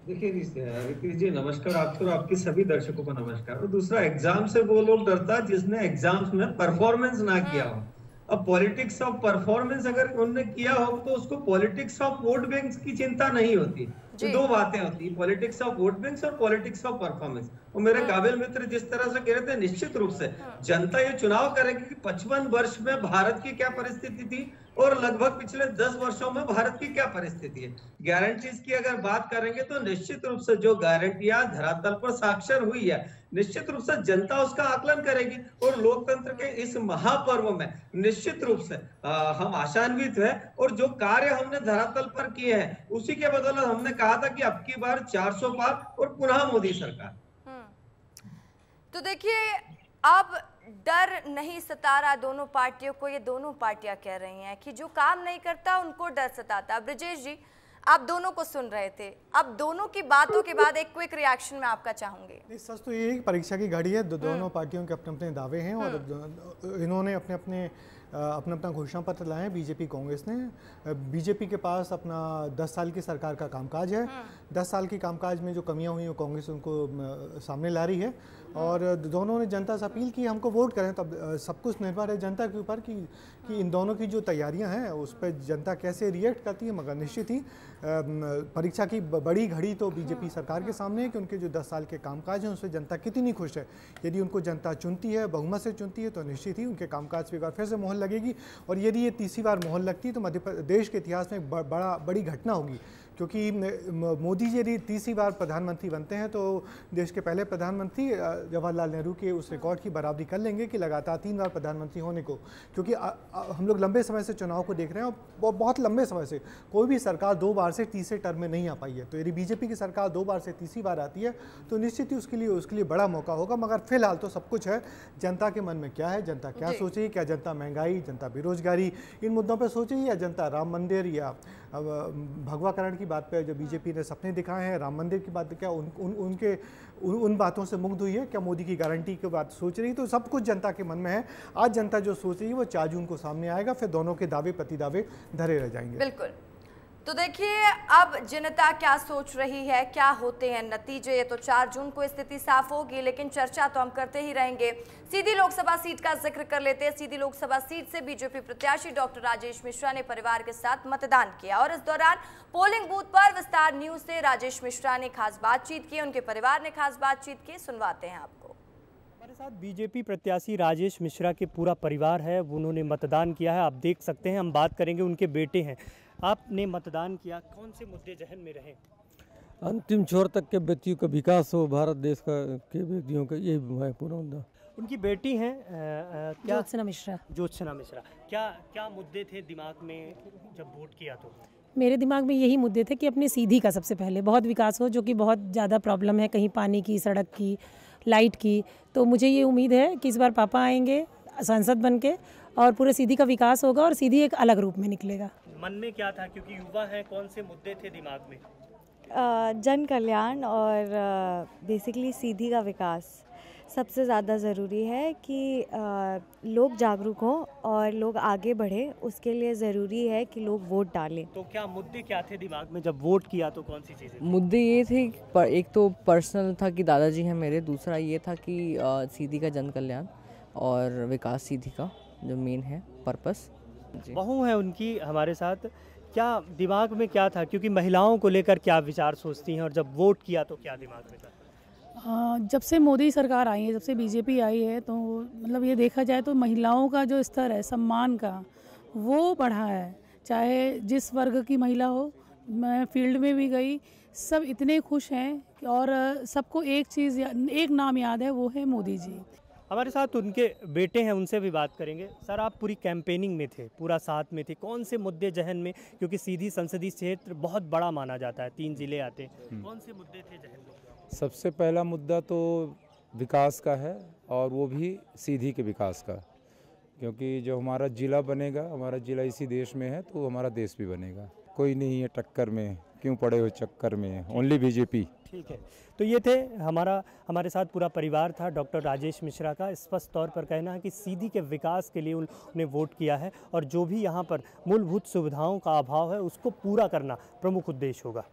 देखिए रितु जी, नमस्कार आपको और आपके सभी दर्शकों को नमस्कार। और दूसरा, एग्जाम से वो लोग डरता जिसने एग्जाम्स में परफॉर्मेंस ना किया हो। अब पॉलिटिक्स ऑफ परफॉर्मेंस अगर उन्होंने किया हो तो उसको पॉलिटिक्स ऑफ वोट बैंक की चिंता नहीं होती। दो बातें होती है, पॉलिटिक्स ऑफ वोट बैंक और पॉलिटिक्स ऑफ परफॉर्मेंस। और मेरे काबिल मित्र जिस तरह से कह रहे थे, निश्चित रूप से जनता ये चुनाव करेगी कि 55 वर्ष में भारत की क्या परिस्थिति थी और लगभग पिछले 10 वर्षों में भारत की क्या परिस्थिति है। गारंटीज की अगर बात करेंगे तो निश्चित रूप से जो गारंटियां धरातल पर साक्षर हुई है, निश्चित रूप से जनता उसका आकलन करेगी। और लोकतंत्र के इस महापर्व में निश्चित रूप से हम आशान्वित हैं, और जो कार्य हमने धरातल पर किए हैं उसी के बदौलत हमने कहा था कि अब की बार 400 पार और पुनः मोदी सरकार। तो देखिए, अब डर नहीं सता रहा दोनों पार्टियों को, ये दोनों पार्टियां कह रही हैं कि जो काम नहीं करता उनको डर सताता। ब्रिजेश जी, आप दोनों को सुन रहे थे, अब दोनों की बातों के बाद एक क्विक रिएक्शन में आपका चाहूंगी। सच तो ये परीक्षा की घड़ी है, दोनों पार्टियों के अपने अपने दावे हैं, और इन्होंने अपने अपना घोषणा पत्र लाए हैं। बीजेपी कांग्रेस ने, बीजेपी के पास अपना 10 साल की सरकार का कामकाज है। 10 साल की कामकाज में जो कमियां हुई वो कांग्रेस उनको सामने ला रही है, और दोनों ने जनता से अपील की हमको वोट करें। तब सब कुछ निर्भर है जनता के ऊपर कि इन दोनों की जो तैयारियां हैं उस पर जनता कैसे रिएक्ट करती है। मगर निश्चित ही परीक्षा की बड़ी घड़ी तो बीजेपी सरकार के सामने है कि उनके जो 10 साल के कामकाज हैं उससे जनता कितनी खुश है। यदि उनको जनता चुनती है, बहुमत से चुनती है, तो निश्चित ही उनके कामकाज पर फिर से मोहर लगेगी। और यदि ये तीसरी बार मोहर लगती है तो मध्य प्रदेश के इतिहास में बड़ी घटना होगी, क्योंकि मोदी जी यदि तीसरी बार प्रधानमंत्री बनते हैं तो देश के पहले प्रधानमंत्री जवाहरलाल नेहरू के उस रिकॉर्ड की बराबरी कर लेंगे कि लगातार 3 बार प्रधानमंत्री होने को। क्योंकि हम लोग लंबे समय से चुनाव को देख रहे हैं और बहुत लंबे समय से कोई भी सरकार 2 बार से तीसरे टर्म में नहीं आ पाई है। तो यदि बीजेपी की सरकार 2 बार से तीसरी बार आती है तो निश्चित ही उसके लिए बड़ा मौका होगा। मगर फिलहाल तो सब कुछ है, जनता के मन में क्या है, जनता क्या सोच रही है, क्या जनता महंगाई, जनता बेरोजगारी, इन मुद्दों पर सोच रही है, या जनता राम मंदिर या भगवाकरण की बात पे जो बीजेपी ने सपने दिखाए हैं, राम मंदिर की बात क्या उन बातों से मुग्ध हुई है, क्या मोदी की गारंटी की बात सोच रही है। तो सब कुछ जनता के मन में है। आज जनता जो सोच रही है वो 4 जून को सामने आएगा, फिर दोनों के दावे प्रतिदावे धरे रह जाएंगे। बिल्कुल। तो देखिए अब जनता क्या सोच रही है, क्या होते हैं नतीजे, ये तो 4 जून को स्थिति साफ होगी, लेकिन चर्चा तो हम करते ही रहेंगे। सीधी लोकसभा सीट का जिक्र कर लेते हैं। सीधी लोकसभा सीट से बीजेपी प्रत्याशी डॉक्टर राजेश मिश्रा ने परिवार के साथ मतदान किया और इस दौरान पोलिंग बूथ पर विस्तार न्यूज से राजेश मिश्रा ने खास बातचीत की, उनके परिवार ने खास बातचीत की, सुनवाते हैं आपको। हमारे साथ बीजेपी प्रत्याशी राजेश मिश्रा के पूरा परिवार है, उन्होंने मतदान किया है, आप देख सकते हैं। हम बात करेंगे, उनके बेटे हैं। आपने मतदान किया, कौन से मुद्दे जहन में रहे? अंतिम छोर तक के व्यक्तियों का विकास हो, भारत देश का के व्यक्तियों का, यही है पूरा मुद्दा। उनकी बेटी हैं ज्योत्सना मिश्रा। ज्योत्सना मिश्रा, क्या मुद्दे थे दिमाग में जब वोट किया? तो मेरे दिमाग में यही मुद्दे थे कि अपनी सीधी का सबसे पहले बहुत विकास हो, जो कि बहुत ज़्यादा प्रॉब्लम है, कहीं पानी की, सड़क की, लाइट की। तो मुझे ये उम्मीद है कि इस बार पापा आएंगे सांसद बन के और पूरे सीधी का विकास होगा और सीधी एक अलग रूप में निकलेगा। मन में क्या था, क्योंकि युवा हैं, कौन से मुद्दे थे दिमाग में? जन कल्याण और बेसिकली सीधी का विकास सबसे ज़्यादा ज़रूरी है कि लोग जागरूक हों और लोग आगे बढ़े, उसके लिए ज़रूरी है कि लोग वोट डालें। तो क्या मुद्दे क्या थे दिमाग में जब वोट किया? तो कौन सी चीज़ें? मुद्दे ये थे, एक तो पर्सनल था कि दादाजी हैं मेरे, दूसरा ये था कि सीधी का जन कल्याण और विकास सीधी का जो मेन है पर्पस। बहू है उनकी हमारे साथ, क्या दिमाग में क्या था, क्योंकि महिलाओं को लेकर क्या विचार सोचती हैं, और जब वोट किया तो क्या दिमाग में था? जब से मोदी सरकार आई है, जब से बीजेपी आई है, तो मतलब ये देखा जाए तो महिलाओं का जो स्तर है सम्मान का, वो बढ़ा है। चाहे जिस वर्ग की महिला हो, मैं फील्ड में भी गई, सब इतने खुश हैं और सबको एक नाम याद है, वो है मोदी जी। हमारे साथ उनके बेटे हैं, उनसे भी बात करेंगे। सर, आप पूरी कैंपेनिंग में थे, पूरा साथ में थे, कौन से मुद्दे जहन में, क्योंकि सीधी संसदीय क्षेत्र बहुत बड़ा माना जाता है, 3 जिले आते हैं, कौन से मुद्दे थे जहन में? सबसे पहला मुद्दा तो विकास का है, और वो भी सीधी के विकास का, क्योंकि जो हमारा जिला बनेगा, हमारा जिला इसी देश में है तो हमारा देश भी बनेगा। कोई नहीं है टक्कर में, क्यों पड़े हो चक्कर में, ओनली बीजेपी। ठीक है, तो ये थे हमारे साथ पूरा परिवार था। डॉक्टर राजेश मिश्रा का स्पष्ट तौर पर कहना है कि सीधी के विकास के लिए उन्हें वोट किया है और जो भी यहाँ पर मूलभूत सुविधाओं का अभाव है उसको पूरा करना प्रमुख उद्देश्य होगा।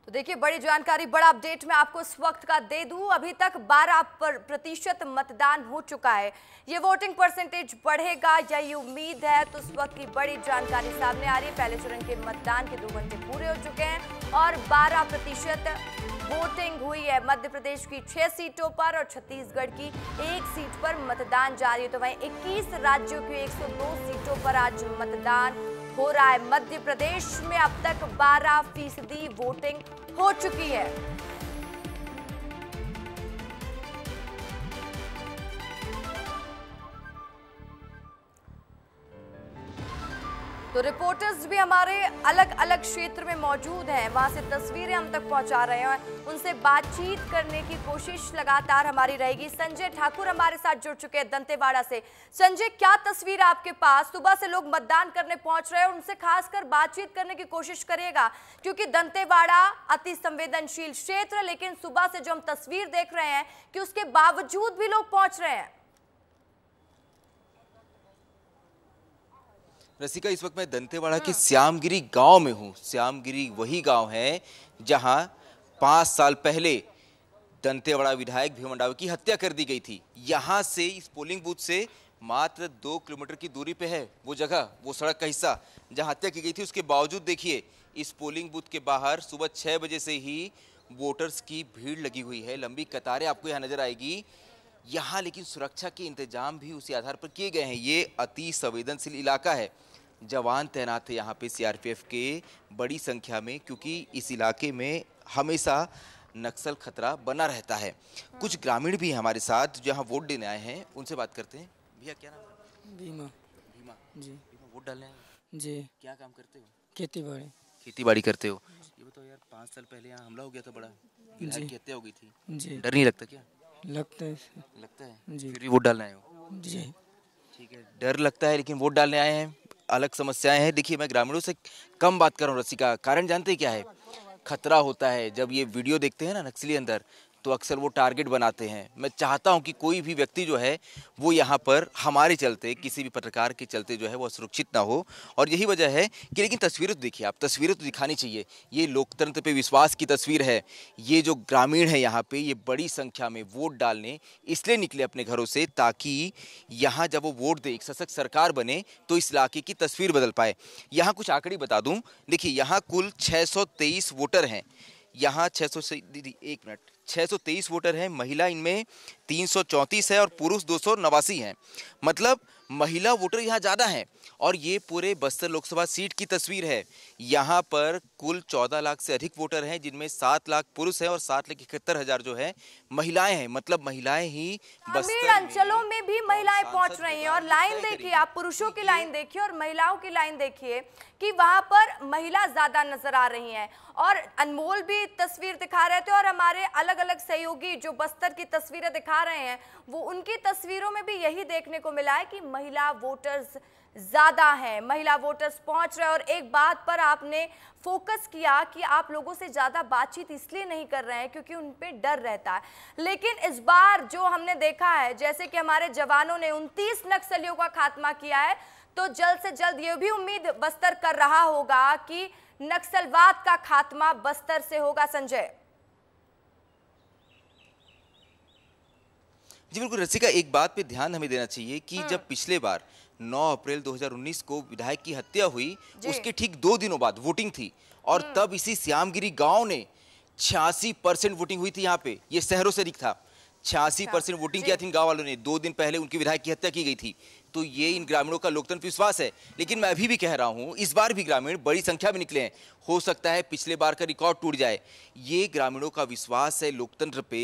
तो देखिए, बड़ी जानकारी, बड़ा अपडेट मैं आपको इस वक्त का दे दूं। अभी तक 12% मतदान हो चुका है। ये वोटिंग परसेंटेज बढ़ेगा, यही उम्मीद है। तो इस वक्त की बड़ी जानकारी सामने आ रही है। पहले चरण के मतदान के 2 घंटे पूरे हो चुके हैं और 12% वोटिंग हुई है। मध्य प्रदेश की 6 सीटों पर और छत्तीसगढ़ की 1 सीट पर मतदान जारी है। तो वहीं 21 राज्यों की 102 सीटों पर आज मतदान हो रहा है। मध्य प्रदेश में अब तक 12% वोटिंग हो चुकी है। तो रिपोर्टर्स भी हमारे अलग अलग क्षेत्र में मौजूद हैं, वहां से तस्वीरें हम तक पहुंचा रहे हैं, उनसे बातचीत करने की कोशिश लगातार हमारी रहेगी। संजय ठाकुर हमारे साथ जुड़ चुके हैं दंतेवाड़ा से। संजय, क्या तस्वीर आपके पास? सुबह से लोग मतदान करने पहुंच रहे हैं, उनसे खासकर बातचीत करने की कोशिश करिएगा, क्योंकि दंतेवाड़ा अति संवेदनशील क्षेत्र है, लेकिन सुबह से जो हम तस्वीर देख रहे हैं कि उसके बावजूद भी लोग पहुंच रहे हैं। रसिका, इस वक्त मैं दंतेवाड़ा के श्यामगिरी गांव में हूं। श्यामगिरी वही गांव है जहां 5 साल पहले दंतेवाड़ा विधायक भीम मंडावी की हत्या कर दी गई थी। यहां से, इस पोलिंग बूथ से मात्र 2 किलोमीटर की दूरी पे है वो जगह, वो सड़क का हिस्सा जहां हत्या की गई थी। उसके बावजूद देखिए, इस पोलिंग बूथ के बाहर सुबह 6 बजे से ही वोटर्स की भीड़ लगी हुई है। लंबी कतारें आपको यहाँ नजर आएगी। यहाँ लेकिन सुरक्षा के इंतजाम भी उसी आधार पर किए गए हैं। ये अति संवेदनशील इलाका है। जवान तैनात थे यहाँ पे सीआरपीएफ के बड़ी संख्या में, क्योंकि इस इलाके में हमेशा नक्सल खतरा बना रहता है। कुछ ग्रामीण भी हमारे साथ जहाँ वोट देने आए हैं, उनसे बात करते हैं। भैया क्या नाम है? भीमा। भीमा जी। भीमा, वोट डालने आए हो? जी। क्या काम करते हो? खेती बाड़ी। खेती बाड़ी करते हो? ये बताओ यार, 5 साल पहले यहाँ हमला हो गया था बड़ा, विधायक की हत्या हो गई थी, जी। डर नहीं लगता क्या? लगता है। लगता है जी। फिर भी वोट डालने आए हो? जी। ठीक है, डर लगता है लेकिन वोट डालने आए हैं। अलग समस्याएं हैं। देखिए, मैं ग्रामीणों से कम बात कर रहा हूँ रसिका, कारण जानते हैं क्या है? खतरा होता है जब ये वीडियो देखते हैं ना नक्सली अंदर, तो अक्सर वो टारगेट बनाते हैं। मैं चाहता हूं कि कोई भी व्यक्ति जो है वो यहाँ पर हमारे चलते, किसी भी पत्रकार के चलते जो है वो सुरक्षित ना हो, और यही वजह है कि लेकिन तस्वीरें तो देखिए आप, तस्वीरें तो दिखानी चाहिए। ये लोकतंत्र पे विश्वास की तस्वीर है। ये जो ग्रामीण है यहाँ पे, ये बड़ी संख्या में वोट डालने इसलिए निकले अपने घरों से ताकि यहाँ जब वो वोट दे, एक सशक्त सरकार बने, तो इस इलाके की तस्वीर बदल पाए। यहाँ कुछ आंकड़े बता दूँ, देखिए यहाँ कुल 623 वोटर हैं। यहाँ 623 वोटर हैं। महिला इनमें 334 है और पुरुष 289 हैं। मतलब महिला वोटर यहाँ ज़्यादा हैं। और ये पूरे बस्तर लोकसभा सीट की तस्वीर है। यहाँ पर कुल 14 लाख से अधिक वोटर हैं, जिनमें 7 लाख पुरुष हैं और 7,71,000 जो है महिलाएं हैं। मतलब महिलाएं ही ग्रामीण अंचलों में भी महिलाएं पहुंच रही हैं। और लाइन देखिए आप, पुरुषों की लाइन देखिए और महिलाओं की लाइन देखिए कि वहां पर महिला ज्यादा नजर आ रही हैं। और अनमोल भी तस्वीर दिखा रहे थे और हमारे अलग अलग सहयोगी जो बस्तर की तस्वीरें दिखा रहे हैं, वो उनकी तस्वीरों में भी यही देखने को मिला है कि महिला वोटर्स ज्यादा हैं, महिला वोटर्स पहुंच रहे हैं। और एक बात पर आपने फोकस किया कि आप लोगों से ज्यादा बातचीत इसलिए नहीं कर रहे हैं क्योंकि उन पे डर रहता है। लेकिन इस बार जो हमने देखा है, जैसे कि हमारे जवानों ने 29 नक्सलियों का खात्मा किया है, तो जल्द से जल्द ये भी उम्मीद बस्तर कर रहा होगा कि नक्सलवाद का खात्मा बस्तर से होगा। संजय जी बिल्कुल रसिका, एक बात पे ध्यान हमें देना चाहिए कि जब पिछले बार 9 अप्रैल 2019 को विधायक की हत्या हुई, उसके ठीक 2 दिनों बाद वोटिंग थी। और तब इसी श्यामगिरी गांव ने 86% वोटिंग हुई थी। यहाँ पे ये शहरों से अधिक था। 86% वोटिंग किया थी गांव वालों ने। 2 दिन पहले उनके विधायक की हत्या की गई थी। तो ये इन ग्रामीणों का लोकतंत्र विश्वास है। लेकिन मैं अभी भी कह रहा हूं, इस बार भी ग्रामीण बड़ी संख्या में निकले हैं। हो सकता है पिछले बार का रिकॉर्ड टूट जाए। ये ग्रामीणों का विश्वास है लोकतंत्र पे।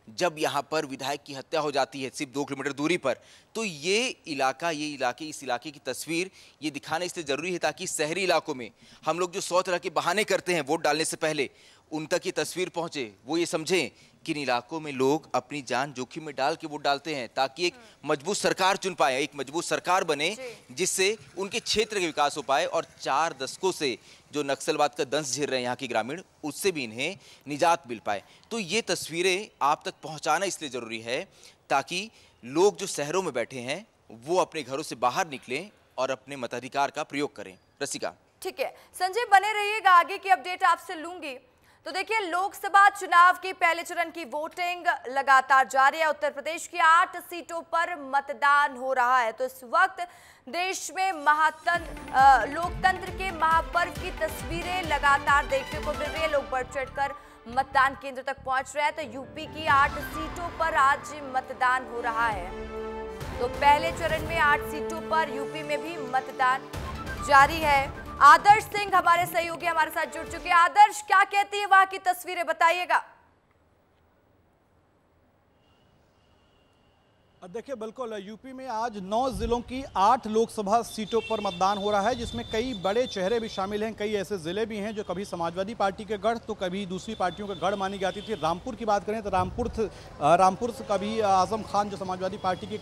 जब यहाँ पर विधायक की हत्या हो जाती है सिर्फ 2 किलोमीटर दूरी पर, तो ये इस इलाके की तस्वीर ये दिखाना इसलिए जरूरी है ताकि शहरी इलाकों में हम लोग जो 100 तरह के बहाने करते हैं वोट डालने से पहले, उन तक ये तस्वीर पहुंचे। वो ये समझें कि इन इलाकों में लोग अपनी जान जोखिम में डाल के वोट डालते हैं ताकि एक मजबूत सरकार चुन पाए, एक मजबूत सरकार बने जिससे उनके क्षेत्र का विकास हो पाए। और 4 दशकों से जो नक्सलवाद का दंश झेल रहे हैं यहाँ के ग्रामीण, उससे भी इन्हें निजात मिल पाए। तो ये तस्वीरें आप तक पहुँचाना इसलिए ज़रूरी है ताकि लोग जो शहरों में बैठे हैं वो अपने घरों से बाहर निकलें और अपने मताधिकार का प्रयोग करें। रसिका ठीक है, संजय बने रहिएगा, आगे की अपडेट आपसे लूंगी। तो देखिए, लोकसभा चुनाव की पहले चरण की वोटिंग लगातार जारी है। उत्तर प्रदेश की 8 सीटों पर मतदान हो रहा है। तो इस वक्त देश में लोकतंत्र के महापर्व की तस्वीरें लगातार देखने को मिल रही है। लोग बढ़ चढ़कर मतदान केंद्र तक पहुंच रहे हैं। तो यूपी की 8 सीटों पर आज मतदान हो रहा है। तो पहले चरण में 8 सीटों पर यूपी में भी मतदान जारी है। आदर्श सिंह हमारे सहयोगी हमारे साथ जुड़ चुके हैं। आदर्श, क्या कहती है वहां की तस्वीरें, बताइएगा। देखिए, बिल्कुल यूपी में आज 9 जिलों की 8 लोकसभा सीटों पर मतदान हो रहा है, जिसमें कई बड़े चेहरे भी शामिल हैं। कई ऐसे जिले भी हैं जो कभी समाजवादी पार्टी के गढ़ तो कभी दूसरी पार्टियों के गढ़ मानी जाती थी। रामपुर की बात करें तो रामपुर से कभी आजम खान जो समाजवादी पार्टी के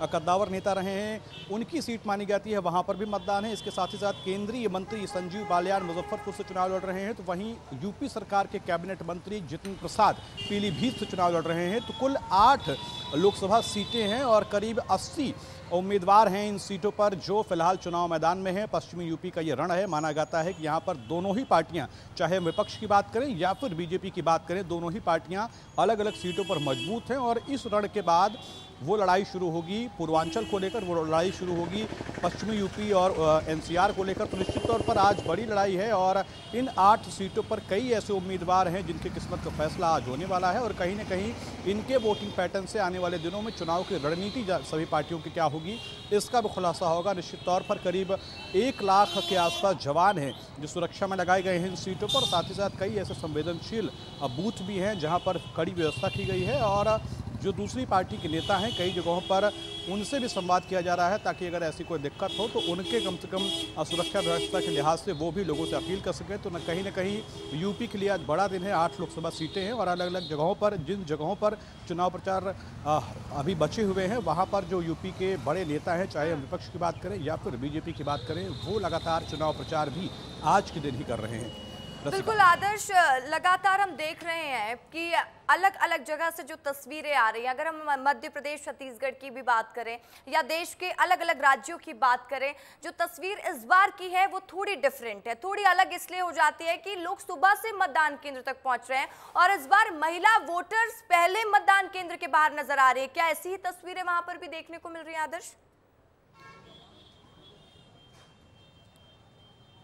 कद्दावर नेता रहे हैं, उनकी सीट मानी जाती है, वहाँ पर भी मतदान है। इसके साथ ही साथ केंद्रीय मंत्री संजीव बालियान मुजफ्फरपुर से चुनाव लड़ रहे हैं, तो वहीं यूपी सरकार के कैबिनेट मंत्री जितेंद्र प्रसाद पीलीभीत से चुनाव लड़ रहे हैं। तो कुल 8 लोकसभा सीटें हैं और करीब 80 उम्मीदवार हैं इन सीटों पर जो फिलहाल चुनाव मैदान में हैं। पश्चिमी यूपी का ये रण है। माना जाता है कि यहाँ पर दोनों ही पार्टियाँ, चाहे विपक्ष की बात करें या फिर बीजेपी की बात करें, दोनों ही पार्टियाँ अलग अलग सीटों पर मजबूत हैं। और इस रण के बाद वो लड़ाई शुरू होगी पूर्वांचल को लेकर, वो लड़ाई शुरू होगी पश्चिमी यूपी और एनसीआर को लेकर। तो निश्चित तौर पर आज बड़ी लड़ाई है और इन 8 सीटों पर कई ऐसे उम्मीदवार हैं जिनकी किस्मत का फैसला आज होने वाला है और कहीं ना कहीं इनके वोटिंग पैटर्न से आने वाले दिनों में चुनाव की रणनीति सभी पार्टियों की क्या होगी इसका भी खुलासा होगा। निश्चित तौर पर करीब 1 लाख के आसपास जवान हैं जो सुरक्षा में लगाए गए हैं इन सीटों पर। साथ ही साथ कई ऐसे संवेदनशील बूथ भी हैं जहां पर कड़ी व्यवस्था की गई है और जो दूसरी पार्टी के नेता हैं कई जगहों पर उनसे भी संवाद किया जा रहा है ताकि अगर ऐसी कोई दिक्कत हो तो उनके कम से कम सुरक्षा व्यवस्था के लिहाज से वो भी लोगों से अपील कर सकें। तो कहीं ना कहीं यूपी के लिए आज बड़ा दिन है। 8 लोकसभा सीटें हैं और अलग अलग जगहों पर जिन जगहों पर चुनाव प्रचार अभी बचे हुए हैं वहाँ पर जो यूपी के बड़े नेता हैं, चाहे हम विपक्ष की बात करें या फिर बीजेपी की बात करें, वो लगातार चुनाव प्रचार भी आज के दिन ही कर रहे हैं। बिल्कुल आदर्श, लगातार हम देख रहे हैं कि अलग अलग जगह से जो तस्वीरें आ रही हैं, अगर हम मध्य प्रदेश छत्तीसगढ़ की भी बात करें या देश के अलग अलग राज्यों की बात करें, जो तस्वीर इस बार की है वो थोड़ी डिफरेंट है, थोड़ी अलग इसलिए हो जाती है कि लोग सुबह से मतदान केंद्र तक पहुंच रहे हैं और इस बार महिला वोटर्स पहले मतदान केंद्र के बाहर नजर आ रही है। क्या ऐसी ही तस्वीरें वहां पर भी देखने को मिल रही है आदर्श?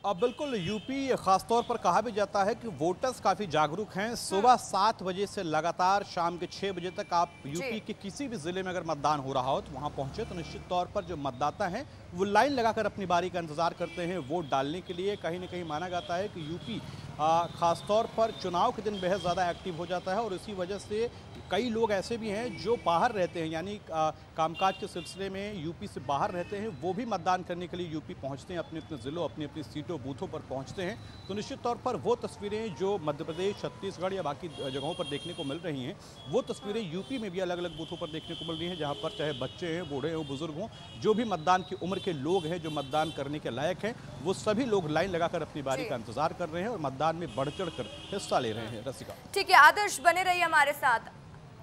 अब बिल्कुल यूपी खासतौर पर कहा भी जाता है कि वोटर्स काफ़ी जागरूक हैं। सुबह 7 बजे से लगातार शाम के 6 बजे तक आप यूपी के किसी भी ज़िले में अगर मतदान हो रहा हो तो वहाँ पहुँचे तो निश्चित तौर पर जो मतदाता हैं वो लाइन लगाकर अपनी बारी का इंतज़ार करते हैं वोट डालने के लिए। कहीं ना कहीं माना जाता है कि यूपी खासतौर पर चुनाव के दिन बेहद ज़्यादा एक्टिव हो जाता है और इसी वजह से कई लोग ऐसे भी हैं जो बाहर रहते हैं, यानी कामकाज के सिलसिले में यूपी से बाहर रहते हैं, वो भी मतदान करने के लिए यूपी पहुंचते हैं, अपने अपने ज़िलों अपनी अपनी सीटों बूथों पर पहुंचते हैं। तो निश्चित तौर पर वो तस्वीरें जो मध्य प्रदेश, छत्तीसगढ़ या बाकी जगहों पर देखने को मिल रही हैं, वो तस्वीरें यूपी में भी अलग अलग बूथों पर देखने को मिल रही हैं, जहाँ पर चाहे बच्चे हैं, बूढ़े हों, बुजुर्ग हों, जो भी मतदान की उम्र के लोग हैं, जो मतदान करने के लायक हैं, वो सभी लोग लाइन लगाकर अपनी बारी का इंतजार कर रहे हैं और मतदान में बढ़ चढ़ कर हिस्सा ले रहे हैं। रसिका, ठीक है आदर्श, बने रहिए हमारे साथ,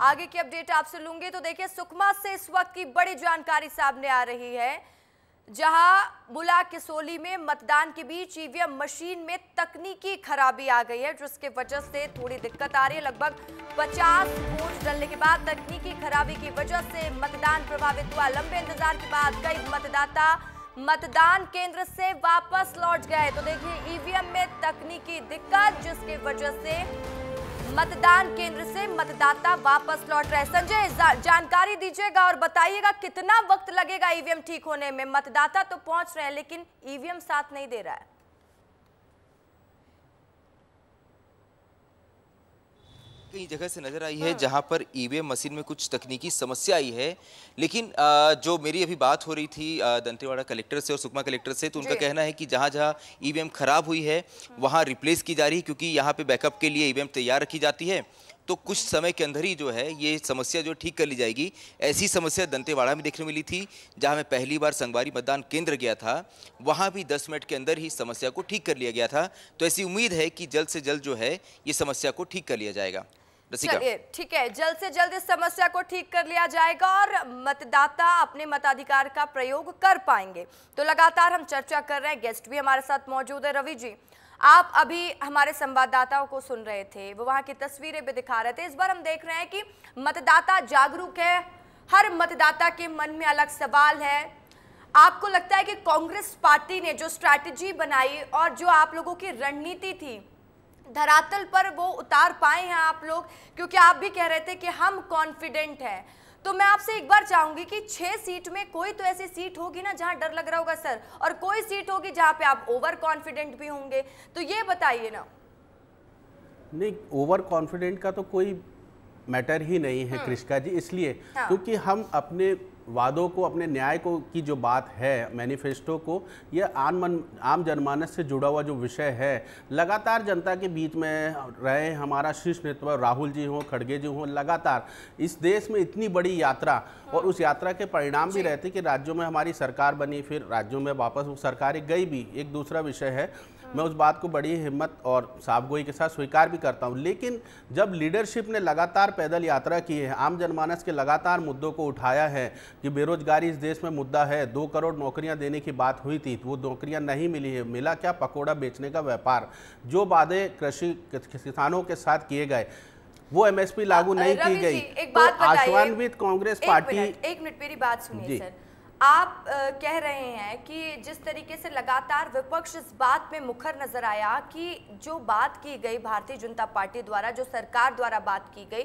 आगे की अपडेट आपसे लूंगी। तो देखिए सुकमा से इस वक्त की बड़ी जानकारी सामने आ रही है, जहां बुला किसोली में मतदान के बीच ईवीएम मशीन में तकनीकी खराबी आ गई है, जिसके वजह से थोड़ी दिक्कत आ रही है। लगभग 50 वोट डलने के बाद तकनीकी खराबी की वजह से मतदान प्रभावित हुआ। लंबे इंतजार के बाद कई मतदाता मतदान केंद्र से वापस लौट गए। तो देखिए ईवीएम में तकनीकी दिक्कत, जिसकी वजह से मतदान केंद्र से मतदाता वापस लौट रहे। संजय, जानकारी दीजिएगा और बताइएगा कितना वक्त लगेगा ईवीएम ठीक होने में? मतदाता तो पहुंच रहे हैं लेकिन ईवीएम साथ नहीं दे रहा है। कई जगह से नजर आई है जहां पर ईवीएम मशीन में कुछ तकनीकी समस्या आई है, लेकिन जो मेरी अभी बात हो रही थी दंतेवाड़ा कलेक्टर से और सुकमा कलेक्टर से, तो उनका कहना है कि जहां जहां ईवीएम खराब हुई है वहां रिप्लेस की जा रही है, क्योंकि यहां पे बैकअप के लिए ईवीएम तैयार रखी जाती है। तो कुछ समय के अंदर ही जो है ये समस्या जो ठीक कर ली जाएगी। ऐसी समस्या दंतेवाड़ा में देखने मिली थी, जहां मैं पहली बार संगवारी मतदान केंद्र गया था, वहां भी 10 मिनट के अंदर ही समस्या को ठीक कर लिया गया था। तो ऐसी उम्मीद है कि जल्द से जल्द जो है ये समस्या को ठीक कर लिया जाएगा। चलिए ठीक है, जल्द से जल्द इस समस्या को ठीक कर लिया जाएगा और मतदाता अपने मताधिकार का प्रयोग कर पाएंगे। तो लगातार हम चर्चा कर रहे हैं, गेस्ट भी हमारे साथ मौजूद है। रवि जी, आप अभी हमारे संवाददाताओं को सुन रहे थे, वो वहां की तस्वीरें भी दिखा रहे थे। इस बार हम देख रहे हैं कि मतदाता जागरूक है, हर मतदाता के मन में अलग सवाल है। आपको लगता है कि कांग्रेस पार्टी ने जो स्ट्रैटेजी बनाई और जो आप लोगों की रणनीति थी, धरातल पर वो उतार पाए हैं आप लोग? क्योंकि आप भी कह रहे थे कि हम कॉन्फिडेंट हैं। तो मैं आपसे एक बार चाहूंगी कि 6 सीट में कोई तो ऐसी सीट होगी ना जहां डर लग रहा होगा सर, और कोई सीट होगी जहां पे आप ओवर कॉन्फिडेंट भी होंगे, तो ये बताइए ना। नहीं, ओवर कॉन्फिडेंट का तो कोई मैटर ही नहीं है कृष्का जी, इसलिए क्योंकि हम अपने वादों को, अपने न्याय को की जो बात है, मैनिफेस्टो को, यह आम जनमानस से जुड़ा हुआ जो विषय है, लगातार जनता के बीच में रहे। हमारा शीर्ष नेतृत्व राहुल जी हों, खड़गे जी हों, लगातार इस देश में इतनी बड़ी यात्रा, और उस यात्रा के परिणाम भी रहते कि राज्यों में हमारी सरकार बनी, फिर राज्यों में वापस वो सरकारें गई भी, एक दूसरा विषय है। मैं उस बात को बड़ी हिम्मत और साफगोई के साथ स्वीकार भी करता हूं। लेकिन जब लीडरशिप ने लगातार पैदल यात्रा की है, आम जनमानस के लगातार मुद्दों को उठाया है कि बेरोजगारी इस देश में मुद्दा है, 2 करोड़ नौकरियां देने की बात हुई थी, वो नौकरियां नहीं मिली है, मिला क्या? पकौड़ा बेचने का व्यापार। जो वादे कृषि किसानों के साथ किए गए, वो एमएसपी लागू नहीं की गई। एक बात तो आश्वान्वित कांग्रेस पार्टी, एक मिनट मेरी बात सुनिए सर। आप कह रहे हैं कि जिस तरीके से लगातार विपक्ष इस बात में मुखर नजर आया कि जो बात की गई भारतीय जनता पार्टी द्वारा, जो सरकार द्वारा बात की गई,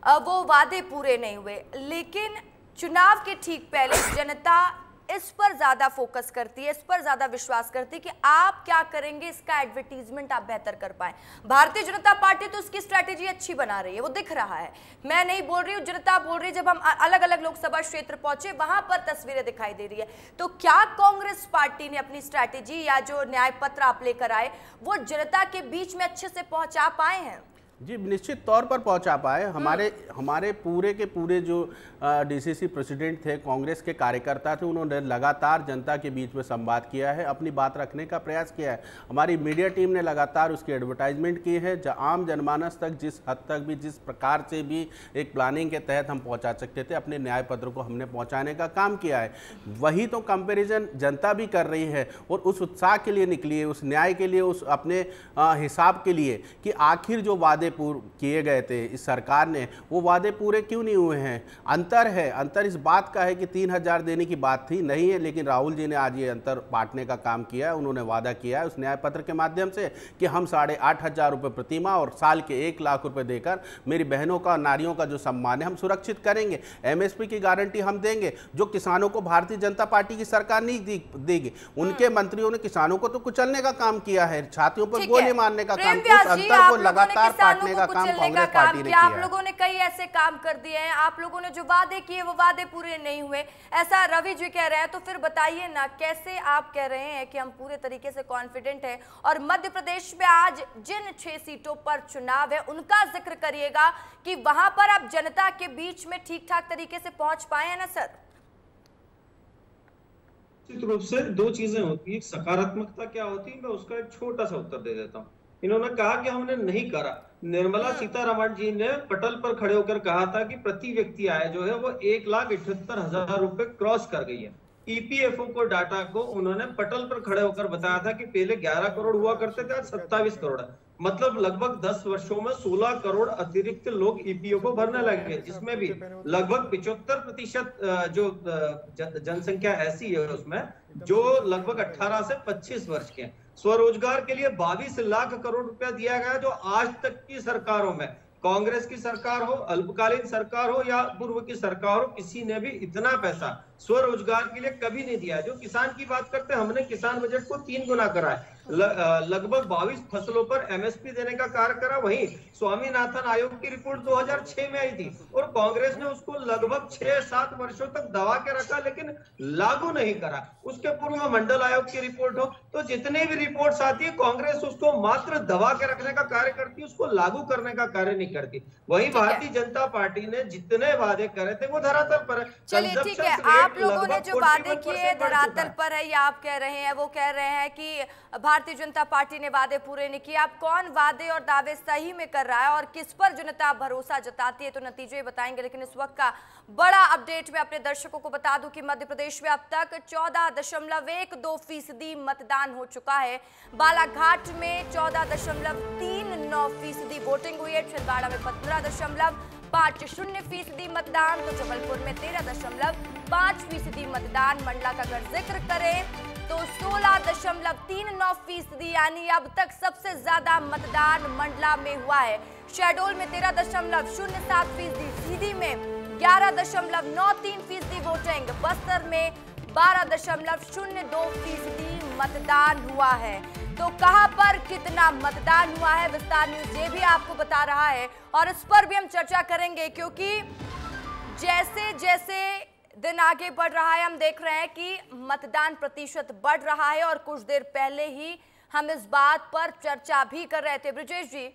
वो वादे पूरे नहीं हुए, लेकिन चुनाव के ठीक पहले जनता इस पर ज्यादा फोकस करती है, इस पर ज्यादा विश्वास करती है कि आप क्या करेंगे, इसका एडवर्टीजमेंट आप बेहतर कर पाए। भारतीय जनता पार्टी तो उसकी स्ट्रैटेजी अच्छी बना रही है, वो दिख रहा है। मैं नहीं बोल रही हूँ, जनता बोल रही है। जब हम अलग अलग लोकसभा क्षेत्र पहुंचे वहां पर तस्वीरें दिखाई दे रही है। तो क्या कांग्रेस पार्टी ने अपनी स्ट्रैटेजी या जो न्याय पत्र आप लेकर आए वो जनता के बीच में अच्छे से पहुंचा पाए हैं? जी निश्चित तौर पर पहुंचा पाए। हमारे पूरे के पूरे जो डीसीसी प्रेसिडेंट थे, कांग्रेस के कार्यकर्ता थे, उन्होंने लगातार जनता के बीच में संवाद किया है, अपनी बात रखने का प्रयास किया है। हमारी मीडिया टीम ने लगातार उसकी एडवर्टाइजमेंट की है। आम जनमानस तक जिस हद तक भी, जिस प्रकार से भी एक प्लानिंग के तहत हम पहुंचा सकते थे, अपने न्याय पत्र को हमने पहुंचाने का काम किया है। वही तो कंपेरिजन जनता भी कर रही है और उस उत्साह के लिए निकली है, उस न्याय के लिए, उस अपने हिसाब के लिए कि आखिर जो वादे किए गए थे इस सरकार ने, वो वादे पूरे क्यों नहीं हुए हैं। अंतर इस बात का है कि 3000 देने की बात थी, नहीं है, लेकिन राहुल जी ने आज ये अंतर बांटने का काम किया है। उन्होंने वादा किया है उस न्याय पत्र के माध्यम से कि हम 8,500 रुपये प्रतिमाह और साल के 1 लाख रुपए देकर मेरी बहनों का, नारियों का जो सम्मान है हम सुरक्षित करेंगे। एमएसपी की गारंटी हम देंगे, जो किसानों को भारतीय जनता पार्टी की सरकार नहीं देगी। उनके मंत्रियों ने किसानों को तो कुचलने का काम किया है, छातियों पर गोली मारने का काम, उस अंतर को लगातार पाटने का काम कांग्रेस पार्टी ने किया। आप लोगों ने कई ऐसे काम कर दिए हैं, आप लोगों ने जो वादे किए वो वादे पूरे नहीं हुए, ऐसा रवि जी कह रहे हैं। तो फिर बताइए ना, कैसे आप कह रहे हैं कि हम पूरे तरीके से कॉन्फिडेंट हैं, और मध्य प्रदेश में आज जिन 6 सीटों पर चुनाव है उनका जिक्र करिएगा कि वहां पर आप जनता के बीच में ठीक ठाक तरीके से पहुंच पाए हैं ना सर? निश्चित रूप से 2 चीजें होती है। सकारात्मकता क्या होती है, मैं उसका एक छोटा सा उत्तर दे देता हूँ। इन्होंने कहा कि हमने नहीं करा। निर्मला सीतारमण जी ने पटल पर खड़े होकर कहा था कि प्रति व्यक्ति आय जो है वो 1,78,000 रुपए क्रॉस कर गई है। ईपीएफओ को डाटा को उन्होंने पटल पर खड़े होकर बताया था कि पहले 11 करोड़ हुआ करते थे, आज 27 करोड़ है। मतलब लगभग 10 वर्षों में 16 करोड़ अतिरिक्त लोग ईपीएफओ भरने लगे, जिसमें भी लगभग 75% जो जनसंख्या ऐसी है उसमें जो लगभग 18 से 25 वर्ष के हैं। स्वरोजगार के लिए 22 लाख करोड़ रुपया दिया गया, जो आज तक की सरकारों में, कांग्रेस की सरकार हो, अल्पकालीन सरकार हो या पूर्व की सरकार हो, किसी ने भी इतना पैसा स्वरोजगार के लिए कभी नहीं दिया है। जो किसान की बात करते हैं, हमने किसान बजट को 3 गुना करा है। लगभग 22 फसलों पर एमएसपी देने का कार्य करा। वहीं स्वामीनाथन आयोग की रिपोर्ट 2006 में आई थी और कांग्रेस ने उसको लगभग 6-7 वर्षों तक दबा के रखा, लेकिन लागू नहीं करा। उसके पूर्व मंडल आयोग की रिपोर्ट हो, तो जितने भी रिपोर्ट्स आती है कांग्रेस उसको मात्र दबा के रखने का कार्य करती है, उसको लागू करने का कार्य नहीं करती। वही भारतीय जनता पार्टी ने जितने वादे करे थे वो धरातल पर है। चलिए ठीक है, आप लोगों ने जो वादे किए धरातल पर है, ये आप कह रहे हैं। वो कह रहे हैं कि भारतीय जनता पार्टी ने वादे पूरे नहीं किए। अब कौन वादे और दावे सही में कर रहा है और किस पर जनता भरोसा जताती है, तो नतीजे बताएंगे। लेकिन इस वक्त का बड़ा अपडेट मैं अपने दर्शकों को बता दूं कि मध्य प्रदेश में अब तक 14.12% मतदान हो चुका है। बालाघाट में 14.39% वोटिंग हुई है। छिंदवाड़ा में 15.50% मतदान, तो जबलपुर में 13.5% मतदान। मंडला का अगर जिक्र करें तो 16.39%, यानी अब तक सबसे ज्यादा मतदान मंडला में हुआ है। शहडोल में 13.07%, सीधी में 11.93% वोटिंग, बस्तर में 12.02% मतदान हुआ है। तो कहां पर कितना मतदान हुआ है, विस्तार न्यूज ये भी आपको बता रहा है और इस पर भी हम चर्चा करेंगे, क्योंकि जैसे जैसे दिन आगे बढ़ रहा है हम देख रहे हैं कि मतदान प्रतिशत बढ़ रहा है। और कुछ देर पहले ही हम इस बात पर चर्चा भी कर रहे थे, ब्रिजेश जी,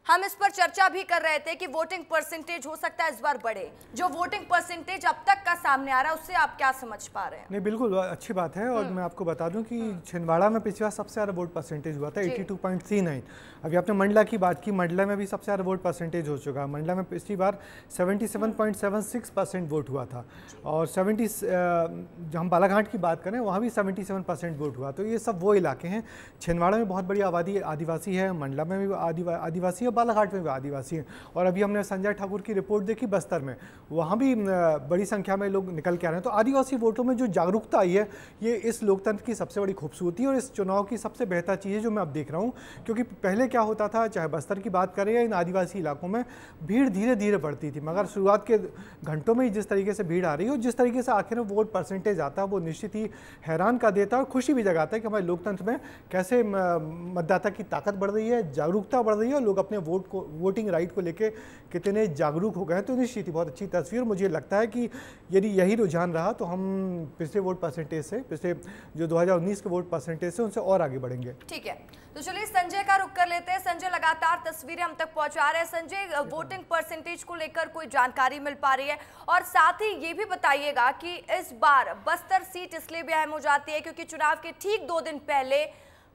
हम इस पर चर्चा भी कर रहे थे कि वोटिंग परसेंटेज हो सकता है इस बार बढ़े। जो वोटिंग परसेंटेज अब तक का सामने आ रहा है उससे आप क्या समझ पा रहे हैं? नहीं, बिल्कुल अच्छी बात है। और मैं आपको बता दूं कि छिंदवाड़ा में पिछली बार सबसे ज़्यादा वोट परसेंटेज हुआ था 82.39। अभी आपने मंडला की बात की, मंडला में भी सबसे ज़्यादा वोट परसेंटेज हो चुका है। मंडला में पिछली बार 77.76% वोट हुआ था और 70 जब हम बालाघाट की बात करें वहाँ भी 77% वोट हुआ। तो ये सब वो इलाके हैं। छिंदवाड़ा में बहुत बड़ी आबादी आदिवासी है, मंडला में भी आदिवासी, और बालाघाट में भी आदिवासी हैं। और अभी हमने संजय ठाकुर की रिपोर्ट देखी बस्तर में, वहाँ भी बड़ी संख्या में लोग निकल के आ रहे हैं। तो आदिवासी वोटों में जो जागरूकता आई है, ये इस लोकतंत्र की सबसे बड़ी खूबसूरती और इस चुनाव की सबसे बेहतर चीज़ है जो मैं अब देख रहा हूँ। क्योंकि पहले क्या होता था, चाहे बस्तर की बात करें या इन आदिवासी इलाकों में, भीड़ धीरे धीरे बढ़ती थी, मगर शुरुआत के घंटों में ही जिस तरीके से भीड़ आ रही है और जिस तरीके से आखिर में वोट परसेंटेज आता है, वो निश्चित ही हैरान कर देता है और खुशी भी जगाता है कि हमारे लोकतंत्र में कैसे मतदाता की ताकत बढ़ रही है, जागरूकता बढ़ रही है और लोग अपने वोटिंग राइट को लेकर कितने जागरूक हो गए हैं। तो निश्चित ही बहुत अच्छी तस्वीर। मुझे लगता है कि यदि यही रुझान रहा तो हम पिछले वोट परसेंटेज से, पिछले जो 2019 के वोट परसेंटेज से, उनसे और आगे बढ़ेंगे। ठीक है, तो चलिए संजय का रुख कर लेते हैं। संजय, लगातार तस्वीरें हम तक पहुंचा रहे हैं। संजय, वोटिंग परसेंटेज को लेकर कोई जानकारी मिल पा रही है? और साथ ही ये भी बताइएगा कि इस बार बस्तर सीट इसलिए भी अहम हो जाती है क्योंकि चुनाव के ठीक 2 दिन पहले